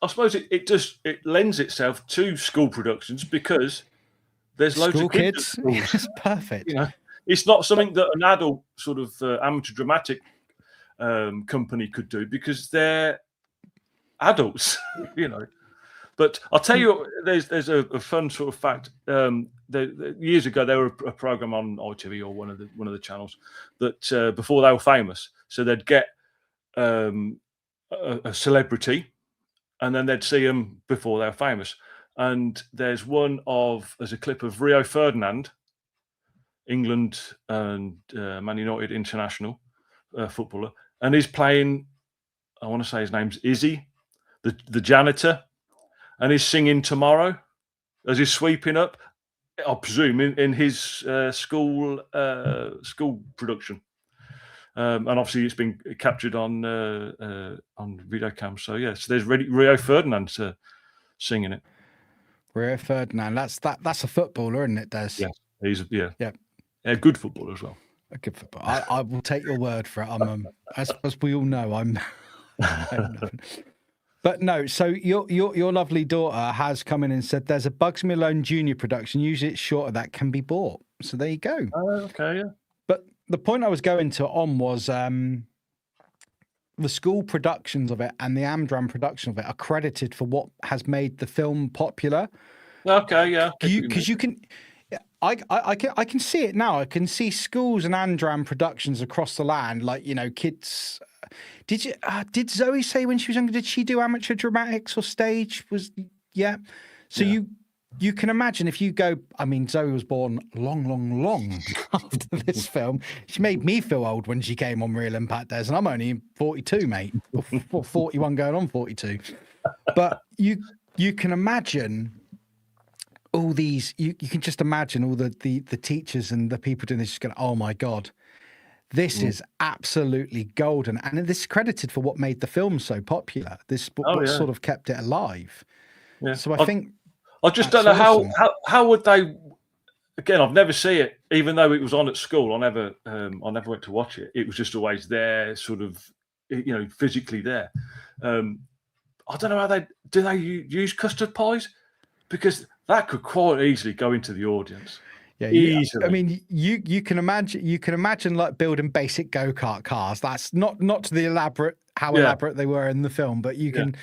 suppose it lends itself to school productions because there's loads of kids. It's perfect. It's not something that an adult sort of amateur dramatic company could do because they're adults, But I'll tell you, there's a fun sort of fact. Years ago, there were a program on ITV or one of the channels that before they were famous, so they'd get a celebrity, and then they'd see them before they were famous. And there's a clip of Rio Ferdinand, England and Man United international footballer, and he's playing. I want to say his name's Izzy, the janitor, and he's singing "Tomorrow" as he's sweeping up. I presume in his school production, and obviously it's been captured on video cam. So yes, there's Rio Ferdinand singing it. Rio Ferdinand. That's a footballer, isn't it, Des? Yeah, he's a good footballer as well. A good football. I will take your word for it. I'm as we all know, I'm. But no, so your lovely daughter has come in and said there's a Bugsy Malone Jr. production. Usually it's shorter that can be bought. So there you go. Okay, yeah. But the point I was going on was the school productions of it and the Amdram production of it are credited for what has made the film popular. Okay, yeah. Because you can. I can see it now. I can see schools and Amdram productions across the land, like, you know, kids. Did Zoe say when she was younger, did she do amateur dramatics or stage? So yeah. You can imagine if you go, I mean, Zoe was born long after this film. She made me feel old when she came on Real Impact Days, and I'm only 42, mate, or 41 going on 42. But you can imagine all these, you can just imagine all the teachers and the people doing this just going, oh my God. This is absolutely golden, and this is credited for what made the film so popular. This what sort of kept it alive. Yeah. So I think I just don't know awesome. how would they. Again, I've never seen it, even though it was on at school. I never went to watch it. It was just always there, sort of, you know, physically there. I don't know how they use custard pies, because that could quite easily go into the audience. Yeah, easily. I mean, you can imagine like building basic go-kart cars. That's not to the elaborate they were in the film, but you can.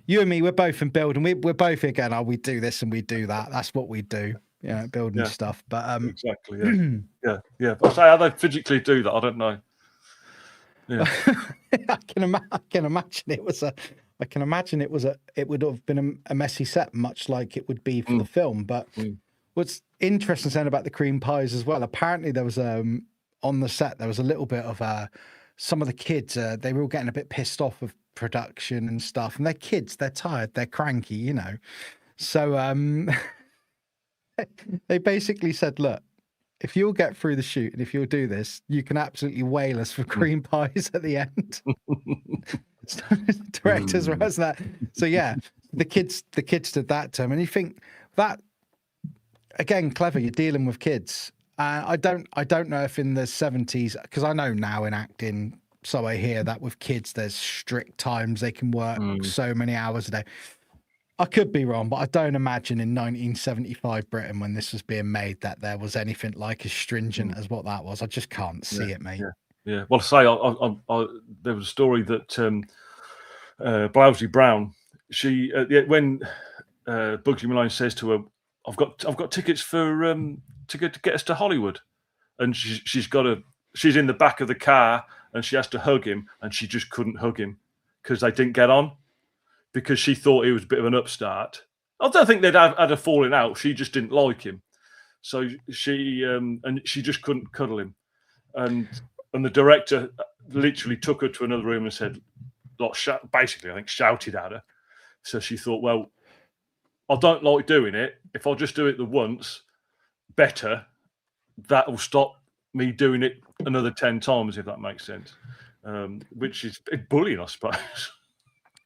You and me, we're both in building. We're both again. Oh, we do this and we do that. That's what we do. Yeah, building stuff. But exactly. Yeah. But say how they physically do that, I don't know. Yeah. I can imagine it was a. I can imagine it would have been a messy set, much like it would be for the film, but. What's interesting saying about the cream pies as well, apparently there was on the set there was a little bit of some of the kids they were all getting a bit pissed off of production and stuff, and they're kids, they're tired, they're cranky, you know. So they basically said, look, if you'll get through the shoot and if you'll do this, you can absolutely whale us for cream pies at the end. Directors, wasn't that? So yeah, the kids did that to him, and you think that. Again, clever. You're dealing with kids. I don't know if in the 70s, because I know now in acting, so I hear that with kids, there's strict times they can work so many hours a day. I could be wrong, but I don't imagine in 1975 Britain, when this was being made, that there was anything like as stringent as what that was. I just can't see it, mate. Yeah. Well, say there was a story that Blousey Brown, she when Bugsy Malone says to her, I've got tickets for to get us to Hollywood, and she's in the back of the car and she has to hug him, and she just couldn't hug him because they didn't get on, because she thought he was a bit of an upstart. I don't think they'd had a falling out. She just didn't like him, so she just couldn't cuddle him, and the director literally took her to another room and said, basically, I think shouted at her. So she thought, well, I don't like doing it. If I just do it the once, better, that will stop me doing it another 10 times, if that makes sense. Which is bullying, I suppose.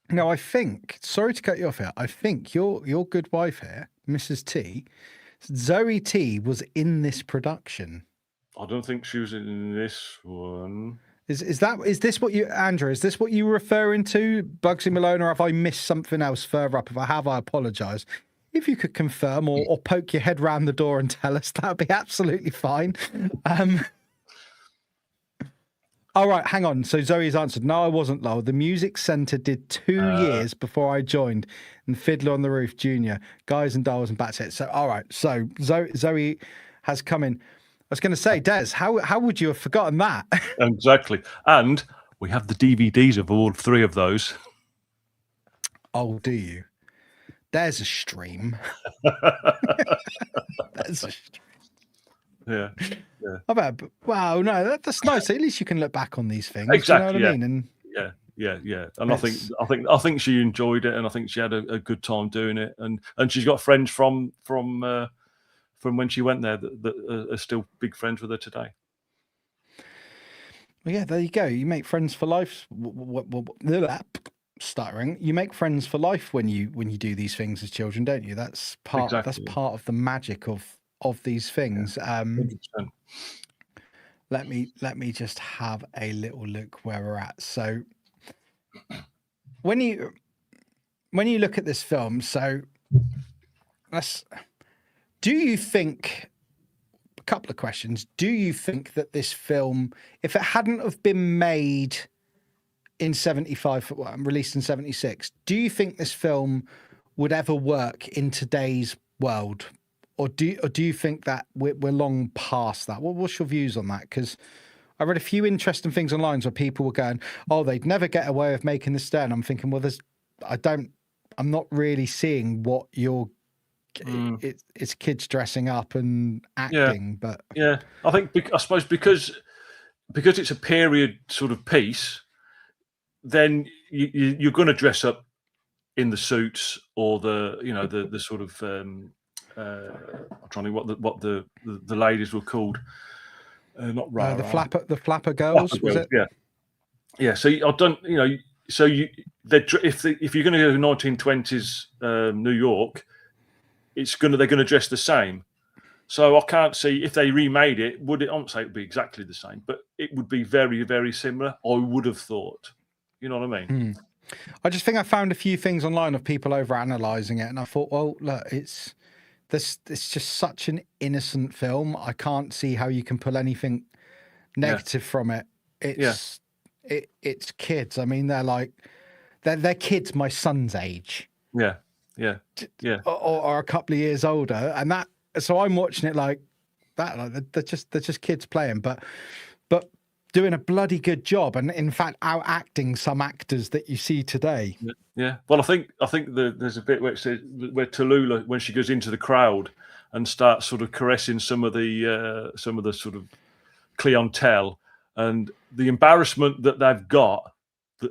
No, I think, sorry to cut you off here, I think your good wife here, Mrs. T, Zoe T, was in this production. I don't think she was in this one. Is this what you, Andrew, is this what you were referring to, Bugsy Malone, or have I missed something else further up? If I have, I apologise. If you could confirm or poke your head round the door and tell us, that would be absolutely fine. All right, hang on. So Zoe's answered, no, I wasn't, Lowell. The Music Centre did 2 years before I joined, and Fiddler on the Roof Junior, Guys and Dolls and That's It. So, all right. So Zoe has come in. I was going to say, Des, how would you have forgotten that? Exactly. And we have the DVDs of all 3 of those. Oh, do you? There's a stream. There's a stream. Yeah. Wow, no, that's nice. At least you can look back on these things. Exactly. You know what I mean? And yeah. And I think she enjoyed it, and I think she had a good time doing it. And she's got friends from when she went there that are still big friends with her today. Well, yeah, there you go. You make friends for life. Stuttering. You make friends for life when you do these things as children, don't you? That's part. Exactly. That's part of the magic of these things. 100%. Let me just have a little look where we're at. So when you look at this film, so do you think, a couple of questions, do you think that this film, if it hadn't have been made in 75, released in 76, do you think this film would ever work in today's world? Or do you think that we're long past that? What's your views on that? Because I read a few interesting things online where people were going, "Oh, they'd never get away with making this today." And I'm thinking, well, I'm not really seeing what you're. It's kids dressing up and acting, but yeah, I suppose because it's a period sort of piece, then you're going to dress up in the suits or the sort of. I'm trying to think what the ladies were called. Not the flapper girls, was it? Yeah. So I don't, so if you're going to go to 1920s New York, they're going to dress the same. So I can't see if they remade it. Would it? I won't say it would be exactly the same, but it would be very, very similar. I would have thought. You know what I mean? I just think I found a few things online of people over analysing it, and I thought, well, look, it's just such an innocent film. I can't see how you can pull anything negative from it. It's kids. I mean, they're kids my son's age. Yeah. Or a couple of years older, and so I'm watching it like that. Like they're just kids playing, but doing a bloody good job, and in fact out acting some actors that you see today. Yeah. Well, I think there's a bit where it says where Tallulah, when she goes into the crowd and starts sort of caressing some of the sort of clientele, and the embarrassment that they've got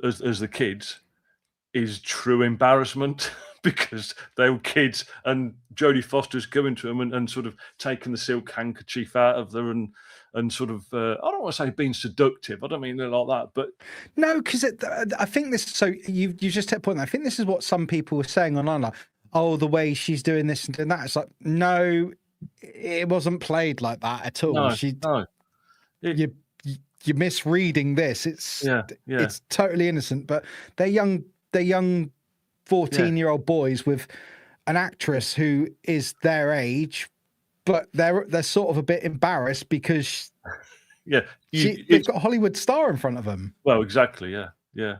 as the kids is true embarrassment because they were kids, and Jodie Foster's coming to them and sort of taking the silk handkerchief out of her and sort of I don't want to say being seductive. I don't mean it like that, but no, because I think this. So you just hit a point. I think this is what some people were saying online, like, oh, the way she's doing this and doing that. It's like, no, it wasn't played like that at all. No. You're misreading this. It's totally innocent, but they're young 14-year-old boys with an actress who is their age, but they're sort of a bit embarrassed because they've got a Hollywood star in front of them. Well, exactly. Yeah.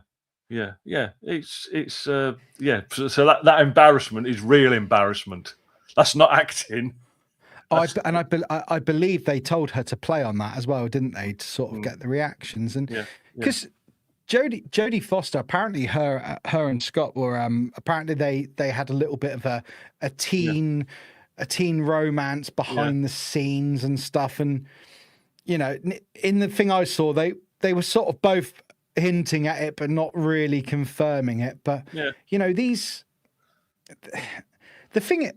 It's so that embarrassment is real embarrassment. That's not acting. I believe they told her to play on that as well, didn't they, to sort of get the reactions? And because Jodie Foster, apparently her and Scott were apparently they had a little bit of a teen romance behind the scenes and stuff. And in the thing I saw, they were sort of both hinting at it but not really confirming it. But the thing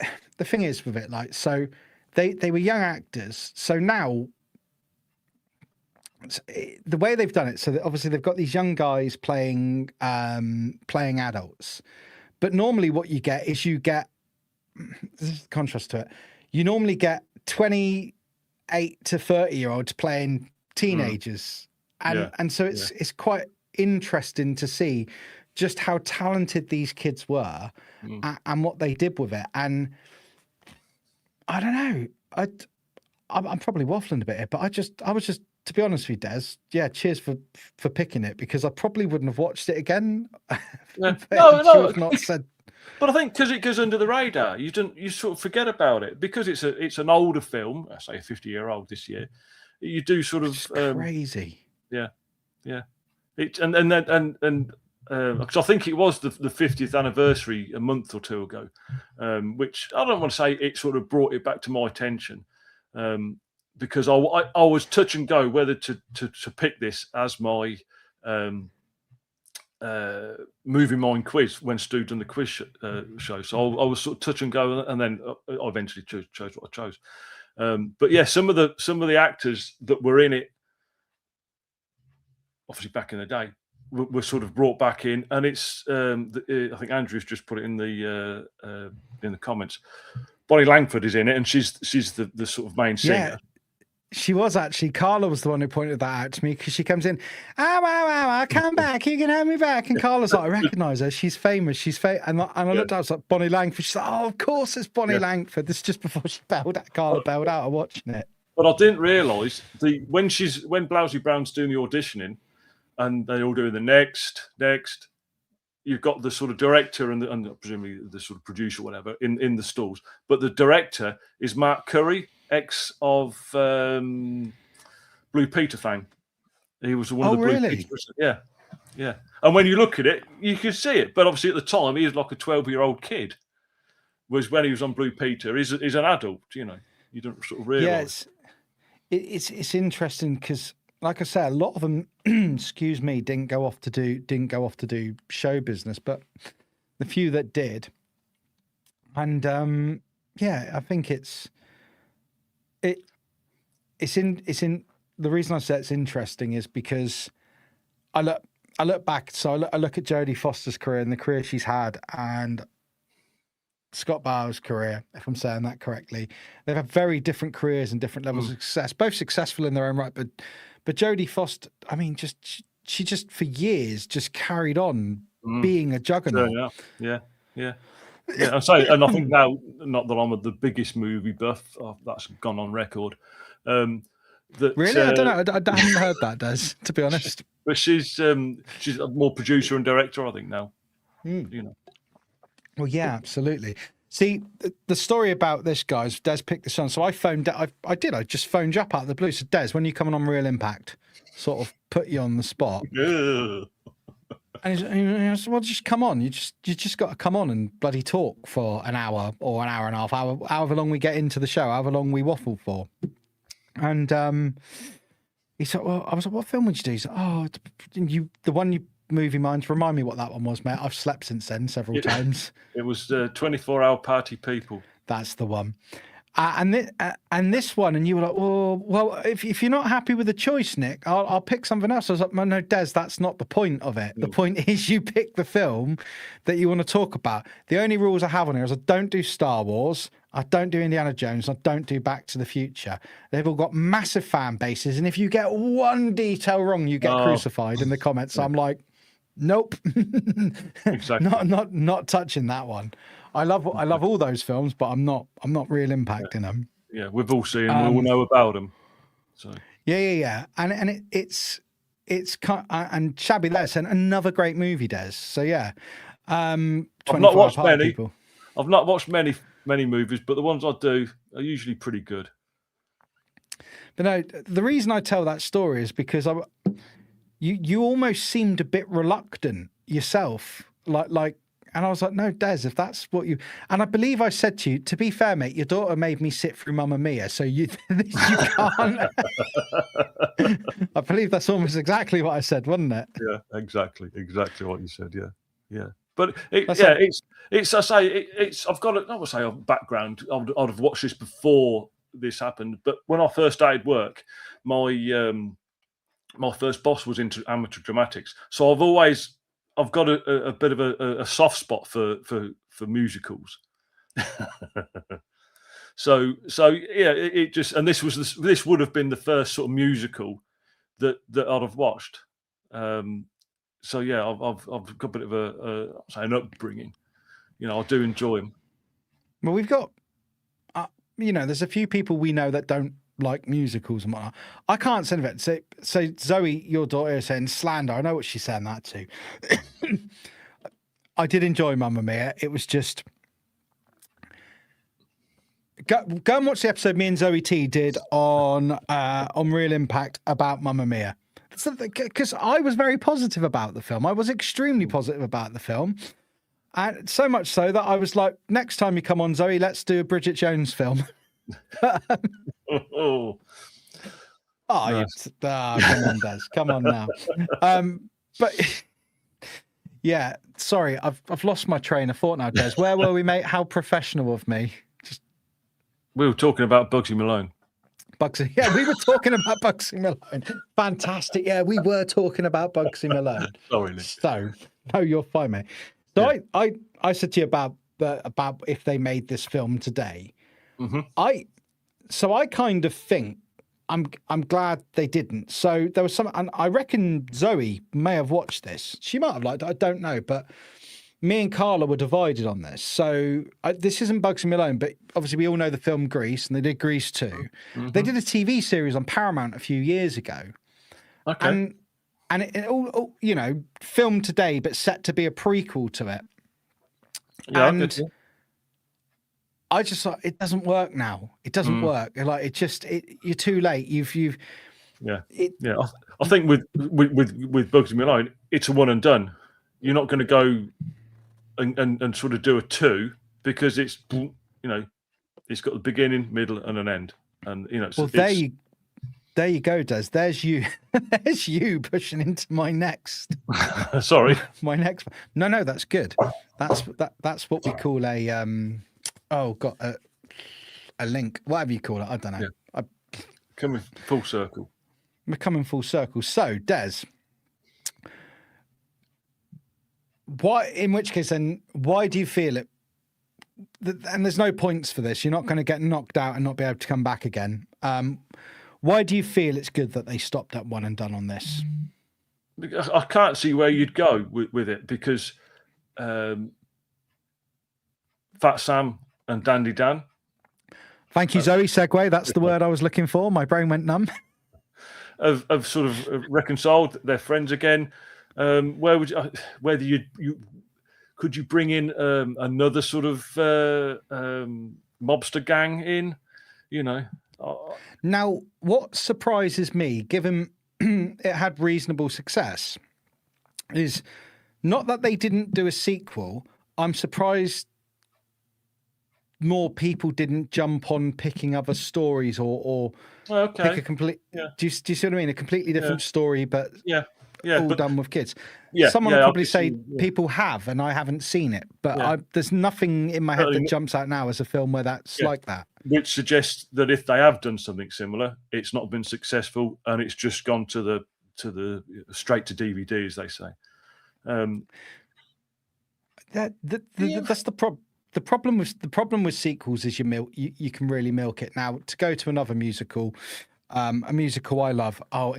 is with it, like, so they were young actors, so now the way they've done it, so that obviously they've got these young guys playing adults, but normally what you get is this is the contrast to it. You normally get 28 to 30-year-olds playing teenagers, and so it's quite interesting to see just how talented these kids were and what they did with it. And I don't know, I'm probably waffling a bit here, but I was just. To be honest with you, Des, cheers for picking it, because I probably wouldn't have watched it again. No. Not said. But I think because it goes under the radar, you sort of forget about it because it's an older film. I say a 50-year-old this year. You do sort of crazy. Yeah. Because I think it was the 50th anniversary a month or two ago, which I don't want to say it sort of brought it back to my attention. Because I was touch and go whether to pick this as my movie mind quiz when Stu done the quiz show. So I was sort of touch and go, and then I eventually chose what I chose. But yeah, some of the actors that were in it, obviously back in the day, were sort of brought back in, and it's I think Andrew's just put it in the comments. Bonnie Langford is in it, and she's the sort of main singer. Yeah, she was actually. Carla was the one who pointed that out to me because she comes in, I come back, you can have me back. And Carla's like, I recognise her, she's famous, and I looked out, I was like, Bonnie Langford. She's like, oh, of course it's Bonnie Langford. This is just before Carla bailed out of watching it. But I didn't realise when Blousy Brown's doing the auditioning, and they all doing the next. You've got the sort of director and presumably the sort of producer, or whatever, in the stalls. But the director is Mark Curry, ex of Blue Peter fame. He was one of the Blue Peters. Yeah. And when you look at it, you can see it. But obviously at the time, he was like a 12-year-old kid. Whereas when he was on Blue Peter, he's an adult. You don't sort of realise. Yeah, it's interesting because, like I said, a lot of them, excuse me, didn't go off to do show business, but the few that did, and I think it's in the reason I say it's interesting is because I look back, so I look at Jodie Foster's career and the career she's had, and Scott Baio's career, if I'm saying that correctly. They've had very different careers and different levels of success, both successful in their own right, but Jodie Foster, I mean, she just for years just carried on being a juggernaut. Yeah. I'm sorry, and I think now, not that I'm the biggest movie buff, that's gone on record. Really, I don't know. I haven't heard that, Des, to be honest. But she's a more producer and director, I think now. Well, yeah, absolutely. See, the story about this, guys, Des picked this on. So I just phoned you up out of the blue. So Des, when you coming on Real Impact, sort of put you on the spot. And he said, well, just come on. You just got to come on and bloody talk for an hour or an hour and a half, however long we get into the show, however long we waffle for. And he said, well, I was like, what film would you do? He said, the one you movie minds, remind me what that one was, mate. I've slept since then several times. It was 24-hour Party People. That's the one. And this one, and you were like, well, if you're not happy with the choice, Nick, I'll pick something else. I was like, no, Des, that's not the point of it. The point is you pick the film that you want to talk about. The only rules I have on here is I don't do Star Wars, I don't do Indiana Jones, I don't do Back to the Future. They've all got massive fan bases, and if you get one detail wrong, you get crucified in the comments. So I'm like, nope, exactly. not touching that one. I love all those films, but I'm not Real Impact in them. Yeah, we've all seen them. We all know about them. So yeah, and it's kind of, and Shabby Lettuce, and another great movie, Des. So yeah, I've not watched many. I've not watched many movies, but the ones I do are usually pretty good. But no, the reason I tell that story is because you almost seemed a bit reluctant yourself, like. And I was like, no, Des, if that's what you... And I believe I said to you, to be fair, mate, your daughter made me sit through Mamma Mia, so you can't... I believe that's almost exactly what I said, wasn't it? Yeah, exactly what you said, yeah. But it's I say, it's I've got a background. I'd have watched this before this happened, but when I first started work, my first boss was into amateur dramatics. So I've got a bit of a soft spot for musicals. so yeah, it just, and this would have been the first sort of musical that I'd have watched. So yeah, I've got a bit of an upbringing. I do enjoy them. Well, we've got, there's a few people we know that don't like musicals and whatnot. I can't say that. So Zoe, your daughter, is saying slander. I know what she's saying that to. I did enjoy Mamma Mia. It was just go and watch the episode me and Zoe T did on Real Impact about Mamma Mia. Because I was very positive about the film. I was extremely positive about the film. And so much so that I was like, next time you come on, Zoe, let's do a Bridget Jones film. Nice. Come on, Des. Come on now. But Yeah, sorry, I've lost my train of thought now, Des. Where were we, mate? How professional of me. Just We were talking about Bugsy Malone. Bugsy. Yeah, we were talking about Bugsy Malone. Fantastic. Yeah, we were talking about Bugsy Malone. Sorry, Nick. So, no, you're fine, mate. So I said to you about if they made this film today. Mm-hmm. I kind of think I'm glad they didn't. So there was some, and I reckon Zoe may have watched this. She might have liked it. I don't know, but me and Carla were divided on this. So this isn't Bugsy Malone, but obviously we all know the film Grease, and they did Grease too. Mm-hmm. They did a TV series on Paramount a few years ago. Okay. And it all, you know, filmed today, but set to be a prequel to it. Yeah, and I just thought it doesn't work now. It doesn't work. Like you're too late. You've I think with Bugsy Malone, it's a one and done. You're not going to go and sort of do a 2 because it's, you know, it's got a beginning, middle, and an end. And you know, there you go, Des. There's you. There's you pushing into my next. Sorry, my next. No, that's good. That's what we call a a link, whatever you call it. I don't know. Yeah. Coming full circle. We're coming full circle. So, Des, in which case, then, why do you feel it? And there's no points for this. You're not going to get knocked out and not be able to come back again. Why do you feel it's good that they stopped at one and done on this? I can't see where you'd go with it because Fat Sam and Dandy Dan. Thank you, Zoe. Segue. That's the word I was looking for. My brain went numb. Have sort of reconciled. They're friends again. Whether you could you bring in another sort of mobster gang in? You know. Now, what surprises me, given it had reasonable success, is not that they didn't do a sequel. I'm surprised more people didn't jump on picking other stories or pick a complete. Yeah. Do you see what I mean? A completely different story, but all done with kids. Yeah, someone would probably say people have, and I haven't seen it, but there's nothing in my head that jumps out now as a film where that's like that. Which suggests that if they have done something similar, it's not been successful, and it's just gone to the straight to DVD, as they say. That's the problem. The problem with sequels is you can really milk it. Now, to go to another musical, a musical I love. Oh,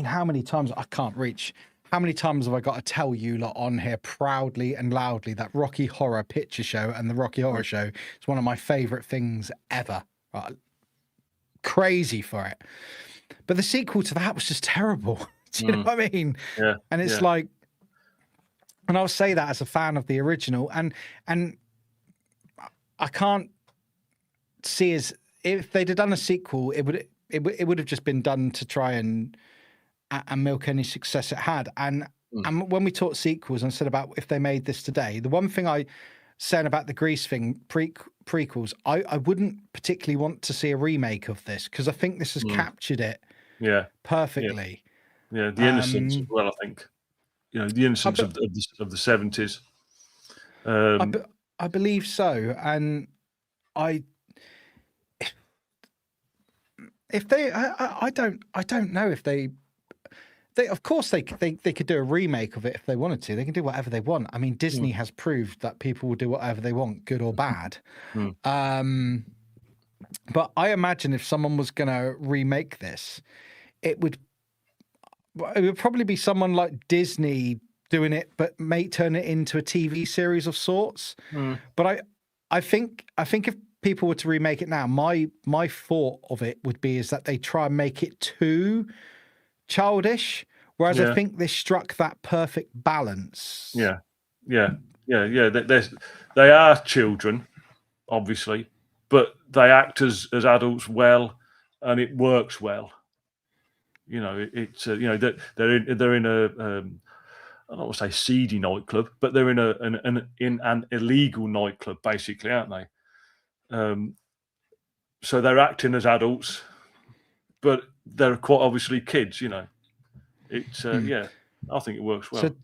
how many times I can't reach. How many times have I got to tell you lot on here proudly and loudly that Rocky Horror Picture Show and the Rocky Horror Show is one of my favorite things ever. Right? Crazy for it. But the sequel to that was just terrible. Do you know what I mean? Yeah. And it's like, and I'll say that as a fan of the original, and I can't see as if they'd have done a sequel, it would have just been done to try and milk any success it had. And when we talk sequels and said about if they made this today, the one thing I saying about the Grease thing, prequels, I wouldn't particularly want to see a remake of this because I think this has captured it perfectly. Yeah, the innocence as well, I think. You know, the innocence of the 70s. I believe so, and I don't know if they of course they could do a remake of it if they wanted to. They can do whatever they want. I mean, Disney has proved that people will do whatever they want, good or bad. But I imagine if someone was going to remake this, it would probably be someone like Disney doing it, but may turn it into a TV series of sorts. But I think if people were to remake it now, my thought of it would be is that they try and make it too childish, whereas I think this struck that perfect balance. They are children, obviously, but they act as adults well, and it works well. You know, it's you know that they're in a I don't want to say seedy nightclub, but they're in an illegal nightclub, basically, aren't they? So they're acting as adults, but they're quite obviously kids. You know, it's I think it works well.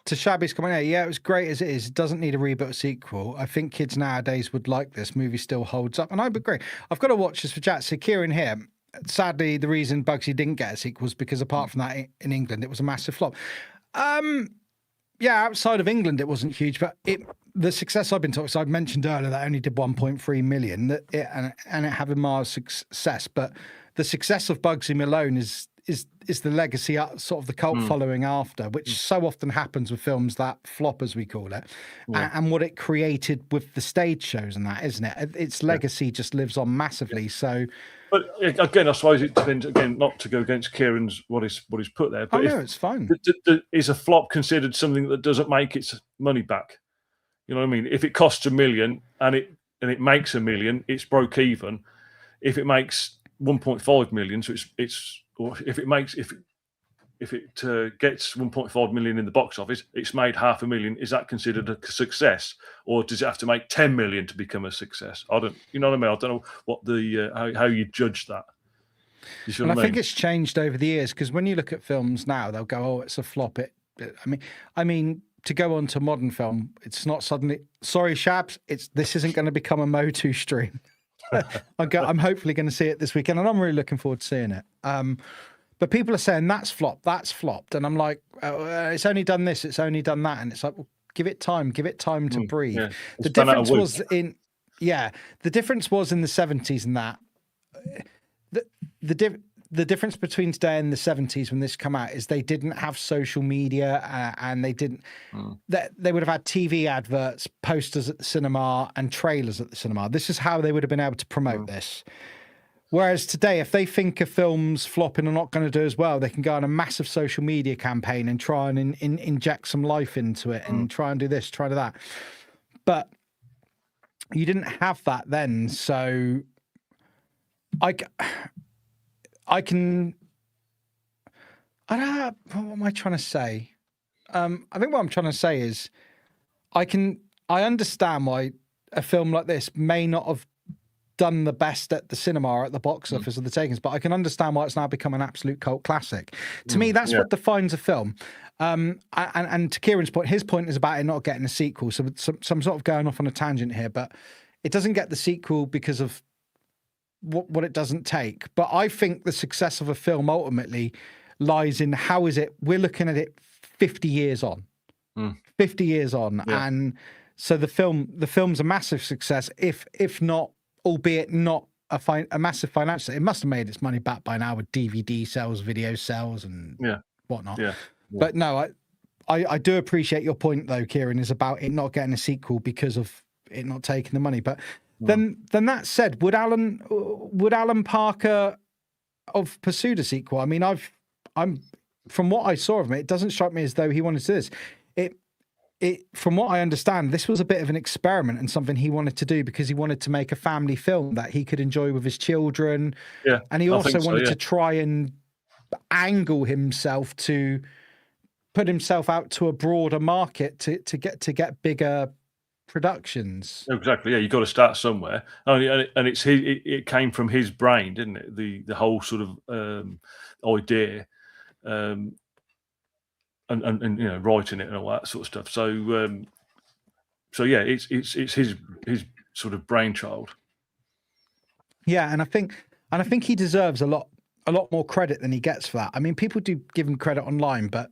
to Shabby's comment, yeah, it was great as it is. It doesn't need a reboot or sequel. I think kids nowadays would like this. Movie still holds up. And I agree. I've got to watch this for Jack. So Kieran here, sadly, the reason Bugsy didn't get a sequel was because apart from that, in England, it was a massive flop. Yeah, outside of England, it wasn't huge, but the success I've been talking, so I mentioned earlier that only did 1.3 million, and it had a mild success. But the success of Bugsy Malone is the legacy, sort of the cult following after, which so often happens with films that flop, as we call it, and what it created with the stage shows and that, isn't it? Its legacy just lives on massively. So. But again, I suppose it depends. Again, not to go against Kieran's what he's put there. But no, it's fine. Is a flop considered something that doesn't make its money back? You know what I mean? If it costs $1 million and it makes $1 million, it's broke even. If it makes 1.5 million, so it's or if it gets 1.5 million in the box office, it's made $500,000. Is that considered a success, or does it have to make 10 million to become a success? You know what I mean? I don't know what how you judge that. I think it's changed over the years, because when you look at films now, they'll go, "Oh, it's a flop." I mean, to go on to modern film, it's not suddenly. Sorry, Shabs, this isn't going to become a Motu stream. I'm hopefully going to see it this weekend, and I'm really looking forward to seeing it. But people are saying that's flopped, and I'm like, it's only done this, it's only done that, and it's like, well, give it time to breathe. Yeah. The difference was the difference was in the 70s, and that the difference between today and the 70s when this come out is they didn't have social media, and they didn't. They would have had TV adverts, posters at the cinema, and trailers at the cinema. This is how they would have been able to promote this. Whereas today, if they think a film's flopping or not going to do as well, they can go on a massive social media campaign and try and inject some life into it and try and do this, try to that. But you didn't have that then, so I don't know, what am I trying to say? I think what I'm trying to say is I understand why a film like this may not have done the best at the cinema or at the box office of the takings, but I can understand why it's now become an absolute cult classic. To me, that's what defines a film. And to Kieran's point, his point is about it not getting a sequel. So I'm sort of going off on a tangent here, but it doesn't get the sequel because of what it doesn't take. But I think the success of a film ultimately lies in how is it, we're looking at it 50 years on. 50 years on. Yeah. And so the film's a massive success, if not, albeit not a massive financial. It must have made its money back by now with DVD sales, video sales, and whatnot. Yeah. But no, I do appreciate your point though, Kieran, is about it not getting a sequel because of it not taking the money. But then that said, would Alan Parker have pursued a sequel? I mean, I'm from what I saw of him, it doesn't strike me as though he wanted to do this. From what I understand, this was a bit of an experiment and something he wanted to do because he wanted to make a family film that he could enjoy with his children. Yeah, and he also wanted to try and angle himself to put himself out to a broader market to get bigger productions. Exactly. Yeah, you got to start somewhere, and it came from his brain, didn't it? The whole sort of idea. And you know, writing it and all that sort of stuff. So yeah, it's his sort of brainchild. Yeah, and I think he deserves a lot more credit than he gets for that. I mean, people do give him credit online, but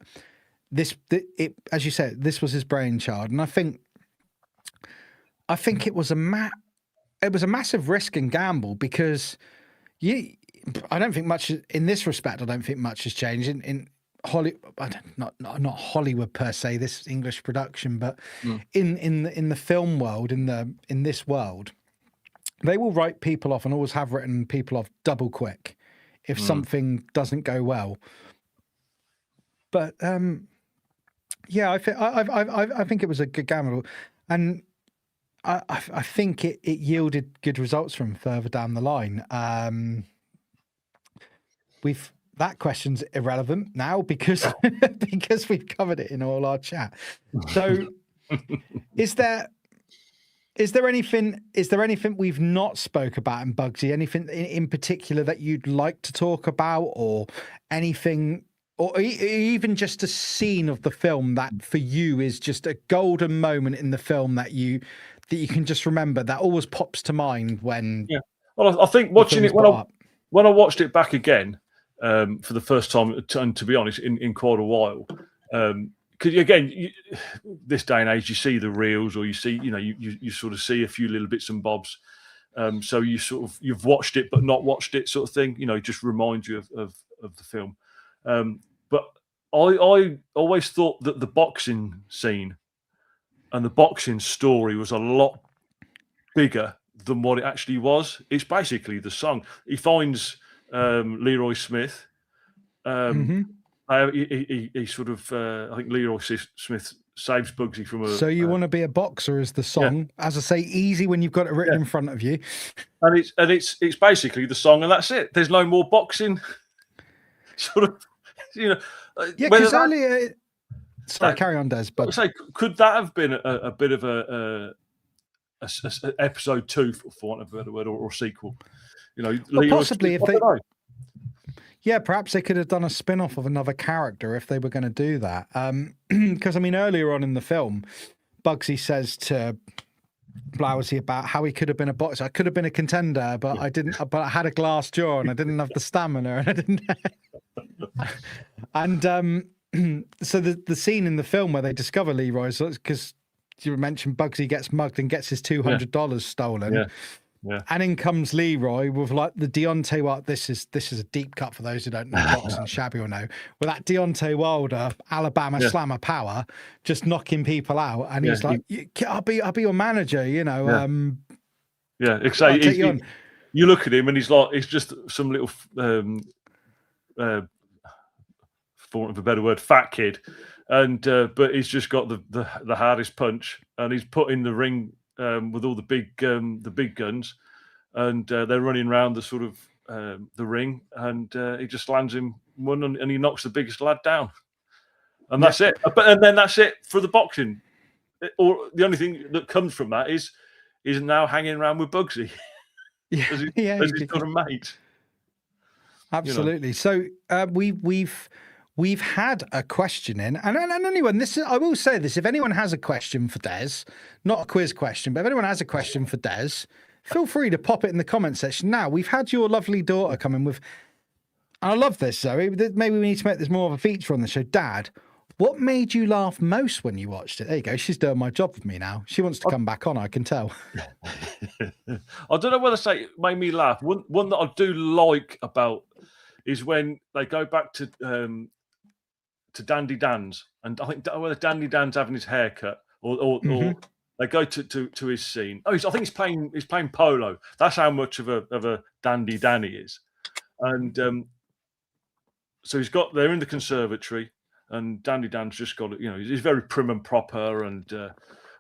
as you said, this was his brainchild, and I think it was a massive risk and gamble because I don't think much in this respect. I don't think much has changed in not Hollywood per se, this English production, but in the film world, in this world, they will write people off and always have written people off double quick if something doesn't go well. But yeah, I think it was a good gamble, and I think it yielded good results from further down the line. That question's irrelevant now because we've covered it in all our chat. So is there anything we've not spoke about in Bugsy? Anything in particular that you'd like to talk about, or anything or even just a scene of the film that for you is just a golden moment in the film that you can just remember, that always pops to mind when. Yeah. Well, I think watching it when I watched it back again for the first time, and to be honest, in quite a while, because again, this day and age, you see the reels, or you see, you sort of see a few little bits and bobs. So you've watched it but not watched it, sort of thing. It just reminds you of the film. But I always thought that the boxing scene and the boxing story was a lot bigger than what it actually was. It's basically the song. He finds Leroy Smith. He sort of, I think Leroy Smith saves Bugsy from a. So you want to be a boxer is the song. Yeah. As I say, easy when you've got it written in front of you. And it's basically the song, and that's it. There's no more boxing. Sort of, Yeah, because earlier. Sorry, carry on, Des. But could that have been a bit of a episode 2, for want of a better word, or sequel? Well, possibly if they. Yeah, perhaps they could have done a spin-off of another character if they were going to do that. Because, I mean, earlier on in the film, Bugsy says to Blousy about how he could have been a boxer. I could have been a contender, but I didn't. But I had a glass jaw and I didn't have the stamina, and I didn't. And so the scene in the film where they discover Leroy, because you mentioned Bugsy gets mugged and gets his $200 stolen. Yeah. And in comes Leroy with like the Deontay Wilder. This is a deep cut for those who don't know boxing, Shabby will know. With that Deontay Wilder Alabama slammer power, just knocking people out, and he's like, "I'll be your manager," You look at him, and he's just some little, for want of a better word, fat kid, and but he's just got the hardest punch, and he's put in the ring. With all the big guns, and they're running around the sort of the ring, and he just lands him one, and he knocks the biggest lad down, and that's it. And then that's it for the boxing. Or the only thing that comes from that is now hanging around with Bugsy, as his sort of mate. Absolutely. So we've had a question in, and anyone, I will say this, if anyone has a question for Des, not a quiz question, but if anyone has a question for Des, feel free to pop it in the comment section. Now, we've had your lovely daughter come in with, and I love this, Zoe, maybe we need to make this more of a feature on the show. Dad, what made you laugh most when you watched it? There you go, she's doing my job with me now. She wants to come back on, I can tell. I don't know whether to say it made me laugh. One that I do like about is when they go back to Dandy Dan's, and I think whether Dandy Dan's having his haircut or they go to his scene. I think he's playing polo. That's how much of a Dandy Dan he is. And so they're in the conservatory, and Dandy Dan's just got he's very prim and proper and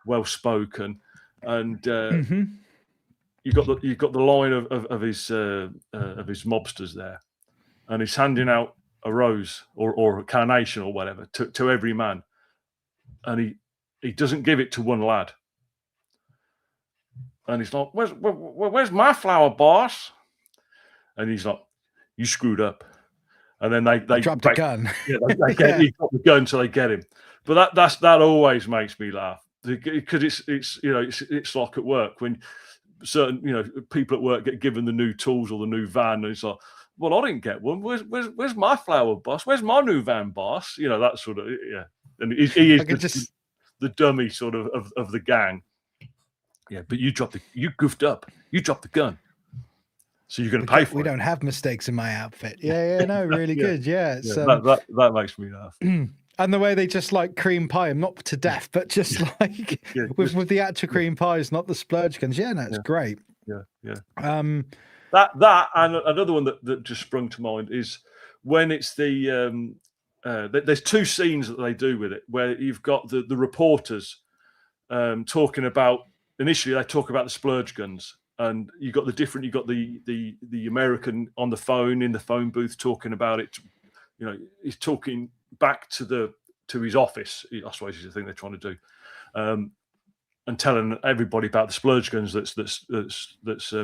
well spoken, and you've got the line of his mobsters there, and he's handing out a rose or a carnation or whatever to every man, and he doesn't give it to one lad, and he's like, where's my flower, boss? And he's like, you screwed up. And then they dropped a gun. Yeah, he dropped the gun until they get him. But that always makes me laugh, because it's like at work when certain people at work get given the new tools or the new van, and it's like, well, I didn't get one. Where's my flower, boss? Where's my new van, boss? That sort of, And he is the dummy sort of the gang. Yeah, but you goofed up. You dropped the gun, so you're going to pay for it. We don't have mistakes in my outfit. No, really good. Yeah, that makes me laugh. And the way they just like cream pie him, not to death, but just like with the actual cream pies, not the splurge guns. Yeah, no, it's great. Yeah. That and another one that just sprung to mind is when it's there's two scenes that they do with it, where you've got the reporters talking about. Initially, they talk about the splurge guns, and you've got the American on the phone in the phone booth talking about it. He's talking back to his office. I suppose is the thing they're trying to do, and telling everybody about the splurge guns that's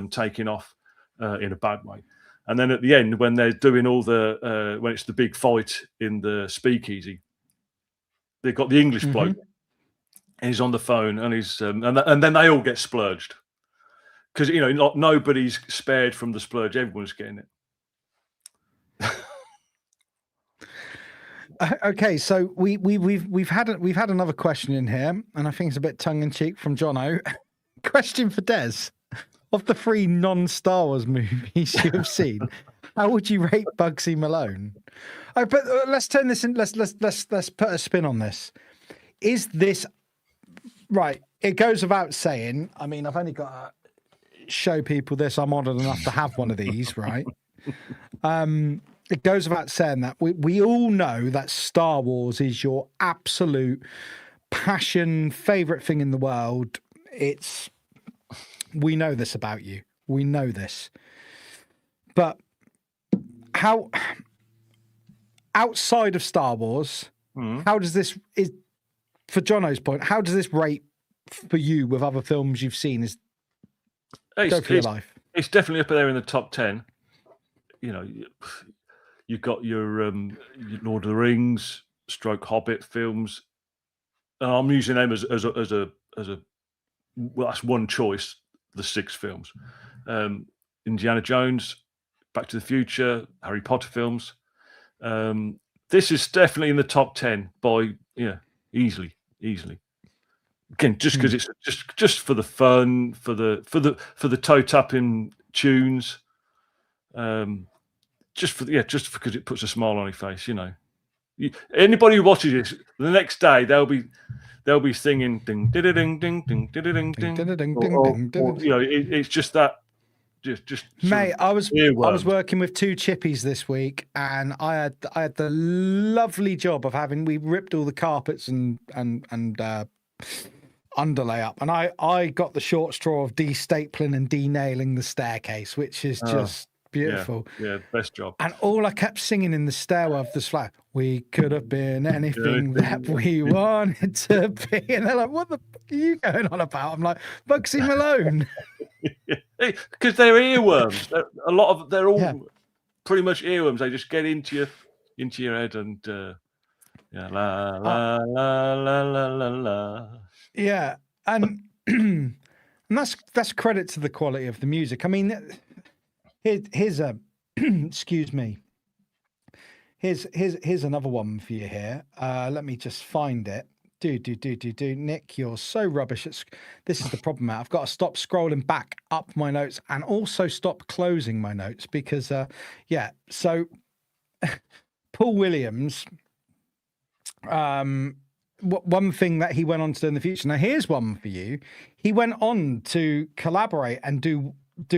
taking off in a bad way. And then at the end, when they're doing all the when it's the big fight in the speakeasy, they've got the English bloke, and he's on the phone, and he's and then they all get splurged because nobody's spared from the splurge. Everyone's getting it. Okay, so we've had another question in here, and I think it's a bit tongue in cheek from Jono. Question for Dez: of the 3 non-Star Wars movies you have seen, how would you rate Bugsy Malone? But let's turn this in. Let's put a spin on this. Is this right? It goes without saying. I mean, I've only got to show people this. I'm honoured enough to have one of these, right? It goes without saying that we all know that Star Wars is your absolute passion, favorite thing in the world. We know this about you. We know this. But how, outside of Star Wars, how does this, for Jono's point, how does this rate for you with other films you've seen? Go for your life. It's definitely up there in the top 10. You've got your Lord of the Rings, / Hobbit films. And I'm using them as a well, that's one choice. The 6 films, Indiana Jones, Back to the Future, Harry Potter films. This is definitely in the top 10 by easily. Again, just because it's just for the fun, for the toe tapping tunes. Just because it puts a smile on your face, Anybody who watches this, the next day they'll be singing ding ding ding ding ding ding ding ding. It's just that. Just mate, I was working with 2 chippies this week, and I had the lovely job of we ripped all the carpets and underlay up, and I got the short straw of de-stapling and de-nailing the staircase, which is just beautiful. Yeah, best job. And all I kept singing in the stairwell of this flat, we could have been anything that we wanted to be. And they're like, what the fuck are you going on about? I'm like, Bugsy Malone. Because they're earworms. They're all pretty much earworms. They just get into your head and la la la la la la la. Yeah. And and that's credit to the quality of the music. I mean, here's a excuse me. Here's another one for you here. Let me just find it. Nick, you're so rubbish. This is the problem, Matt. I've got to stop scrolling back up my notes and also stop closing my notes because, So, Paul Williams, one thing that he went on to do in the future. Now, here's one for you. He went on to collaborate and do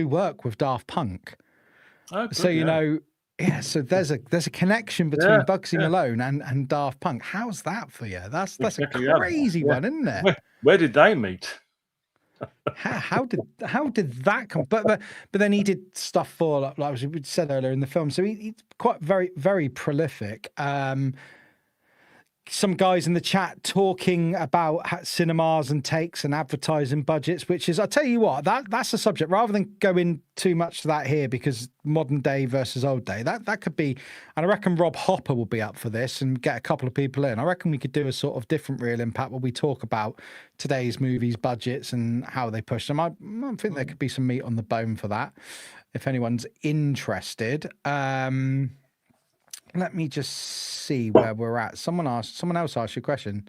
work with Daft Punk. Oh, good, so there's a connection between Bugsy Malone and Daft Punk. How's that for you? That's a crazy one, isn't it? Where did they meet? how did that come? But then he did stuff for like we said earlier in the film. So he's quite very, very prolific. Some guys in the chat talking about cinemas and takes and advertising budgets, which is, I'll tell you what, that's a subject, rather than go in too much to that here, because modern day versus old day, that could be, and I reckon Rob Hopper will be up for this and get a couple of people in. I reckon we could do a sort of different Real Impact where we talk about today's movies, budgets and how they push them. I think there could be some meat on the bone for that, if anyone's interested. Let me just see where we're at. Someone else asked you a question.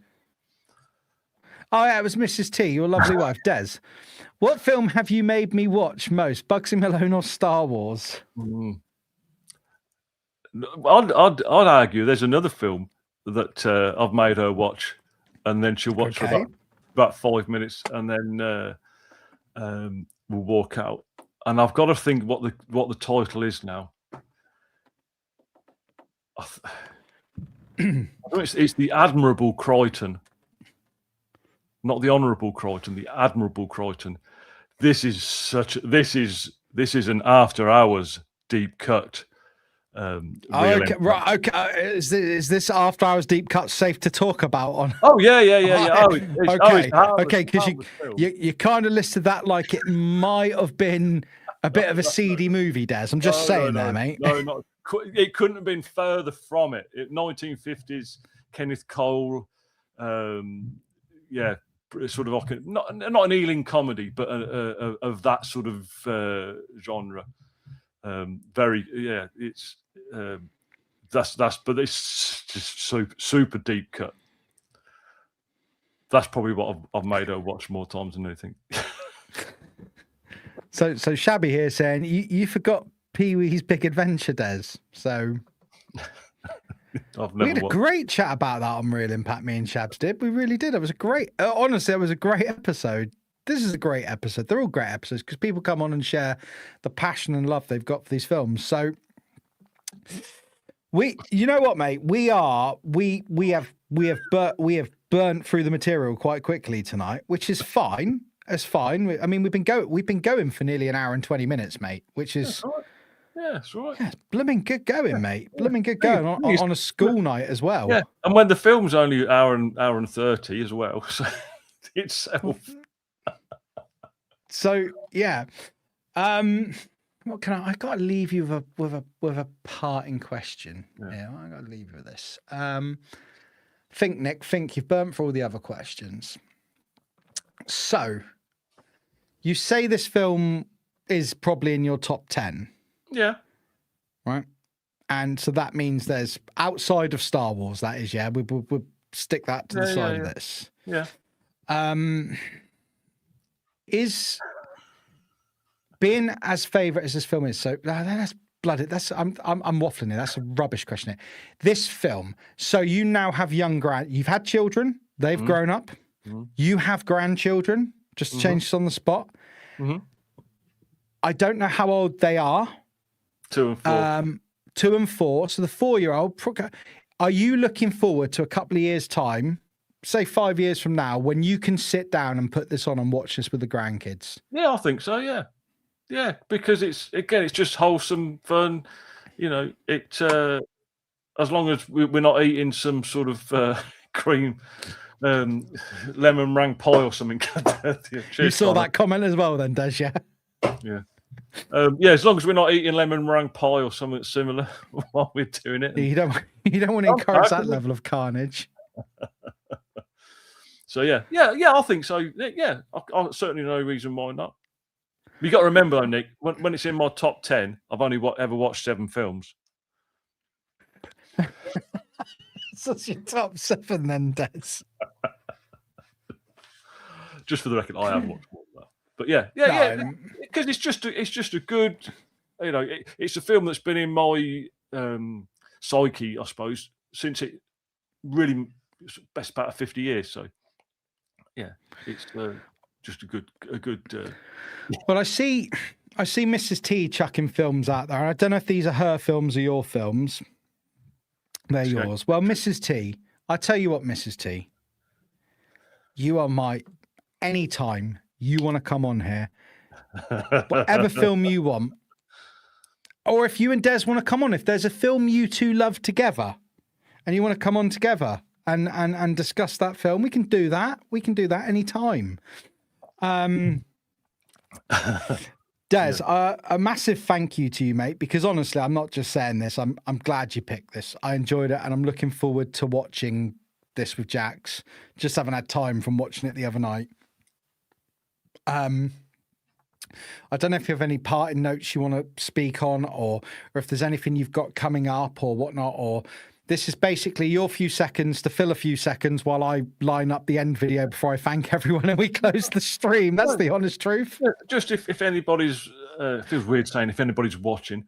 Oh, yeah, it was Mrs. T, your lovely wife, Dez. What film have you made me watch most, Bugsy Malone or Star Wars? I'd argue there's another film that I've made her watch, and then she'll watch for about 5 minutes, and then we'll walk out. And I've got to think what the title is now. It's the Admirable Crichton, not the Honourable Crichton. The Admirable Crichton. This is an after hours deep cut. Okay. Is this after hours deep cut safe to talk about on? Oh yeah. Okay, because you kind of listed that like it might have been A bit of a seedy movie, Des. I'm just saying there, mate. No, not. It couldn't have been further from it. 1950s Kenneth Cole, yeah, sort of like not an Ealing comedy, but of that sort of genre. Very, yeah, it's but it's just super deep cut. That's probably what I've made her watch more times than anything. So Shabby here saying you forgot Pee-wee's Big Adventure, Des. So we had a great chat about that on Real Impact. Me and Shabs did. We really did. It was a great. Honestly, it was a great episode. This is a great episode. They're all great episodes because people come on and share the passion and love they've got for these films. So you know what, mate? We have burnt through the material quite quickly tonight, which is fine. It's fine. I mean, we've been going for nearly an hour and 20 minutes, mate, which is yeah, that's right. Yeah, it's blooming good going, mate. Blooming good going on a school night as well. Yeah, and when the film's only an hour and 30 as well, so itself. So yeah, what can I got to leave you with a parting question. Yeah, I got to leave you with this. Think you've burnt for all the other questions. So, you say this film is probably in your top 10. Yeah. Right? And so that means there's outside of Star Wars, that is, yeah. We'll stick that to the side of this. Yeah. Is being as favourite as this film is, so that's bloody, I'm waffling here. That's a rubbish question here. This film, so you now have you've had children, they've grown up. You have grandchildren, just to change this on the spot. I don't know how old they are. 2 and 4. 2 and 4. So the 4-year-old, are you looking forward to a couple of years' time, say 5 years from now, when you can sit down and put this on and watch this with the grandkids? Yeah, I think so, yeah. Yeah, because it's just wholesome, fun. You know, as long as we're not eating some sort of cream... lemon meringue pie or something. You saw that comment as well then, Des, yeah? Yeah. Yeah, as long as we're not eating lemon meringue pie or something similar while we're doing it. You don't want to encourage that level of carnage. So yeah, I think so. Yeah, I certainly no reason why not. You got to remember though, Nick, when it's in my top 10, I've only ever watched 7 films. So it's your top 7 then, Des. Just for the record, I have watched more of that. But yeah, because it's just a good, you know, it's a film that's been in my psyche, I suppose, since it really best part of 50 years. So yeah, it's just a good. Well, I see Mrs. T chucking films out there. I don't know if these are her films or your films. They're yours. Well, Mrs. T, I tell you what, Mrs. T, you are my, anytime you want to come on here, whatever film you want, or if you and Des want to come on, if there's a film you two love together and you want to come on together and discuss that film, we can do that. We can do that anytime. Des, a massive thank you to you, mate, because honestly, I'm not just saying this. I'm glad you picked this. I enjoyed it, and I'm looking forward to watching this with Jax. Just haven't had time from watching it the other night. I don't know if you have any parting notes you want to speak on, or if there's anything you've got coming up or whatnot, or this is basically your few seconds to fill a few seconds while I line up the end video before I thank everyone and we close the stream. That's the honest truth. Just if anybody's, it feels weird saying if anybody's watching,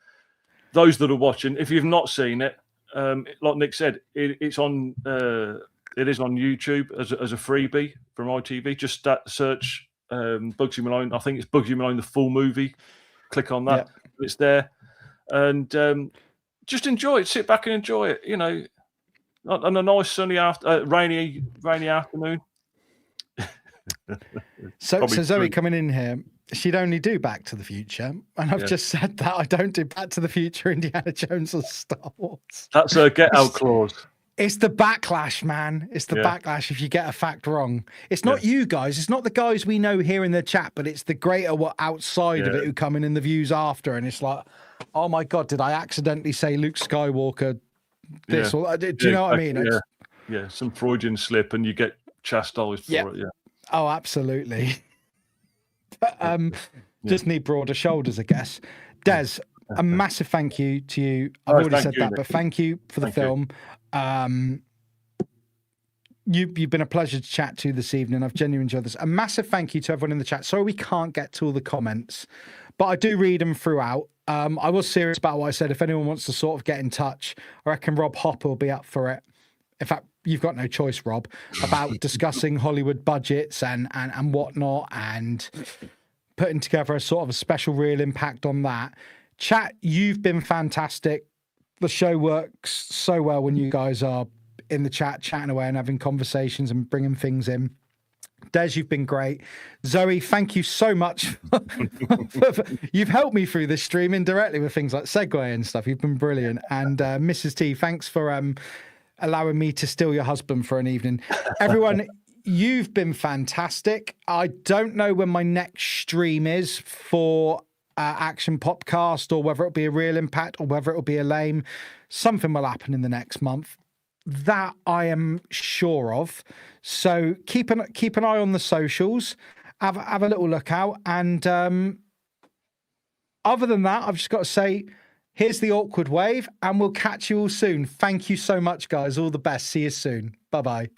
those that are watching, if you've not seen it, like Nick said, it is on YouTube as a freebie from ITV. Just search Bugsy Malone. I think it's Bugsy Malone, the full movie. Click on that. Yeah. It's there. And just enjoy it. Sit back and enjoy it. You know, on a nice sunny rainy afternoon. So Zoe coming in here, she'd only do Back to the Future, and I've just said that I don't do Back to the Future, Indiana Jones, or Star Wars. That's a get out clause. It's the backlash, man. It's the backlash if you get a fact wrong. It's not you guys. It's not the guys we know here in the chat, but it's the greater what outside of it who come in the views after. And it's like, oh my God, did I accidentally say Luke Skywalker this? Or, do you know what I mean? Yeah, some Freudian slip and you get chastised for it. Yeah. Oh, absolutely. But, just need broader shoulders, I guess. Des, a massive thank you to you. I've already said that, but thank you for the film. You've been a pleasure to chat to this evening. I've genuinely enjoyed this. A massive thank you to everyone in the chat. Sorry we can't get to all the comments, but I do read them throughout. I was serious about what I said. If anyone wants to sort of get in touch, I reckon Rob Hopper will be up for it. In fact, you've got no choice, Rob, about discussing Hollywood budgets and whatnot, and putting together a sort of a special real impact on that. Chat, you've been fantastic. The show works so well when you guys are in the chat, chatting away and having conversations and bringing things in. Des, you've been great. Zoe, thank you so much. You've helped me through this stream indirectly with things like Segway and stuff. You've been brilliant. And Mrs. T, thanks for allowing me to steal your husband for an evening. Everyone, you've been fantastic. I don't know when my next stream is for Action Popcast, or whether it'll be a real impact or whether it'll be a lame. Something will happen in the next month. That I am sure of. So keep an eye on the socials. Have a little look out. And other than that, I've just got to say, here's the awkward wave, and we'll catch you all soon. Thank you so much, guys. All the best. See you soon. Bye-bye.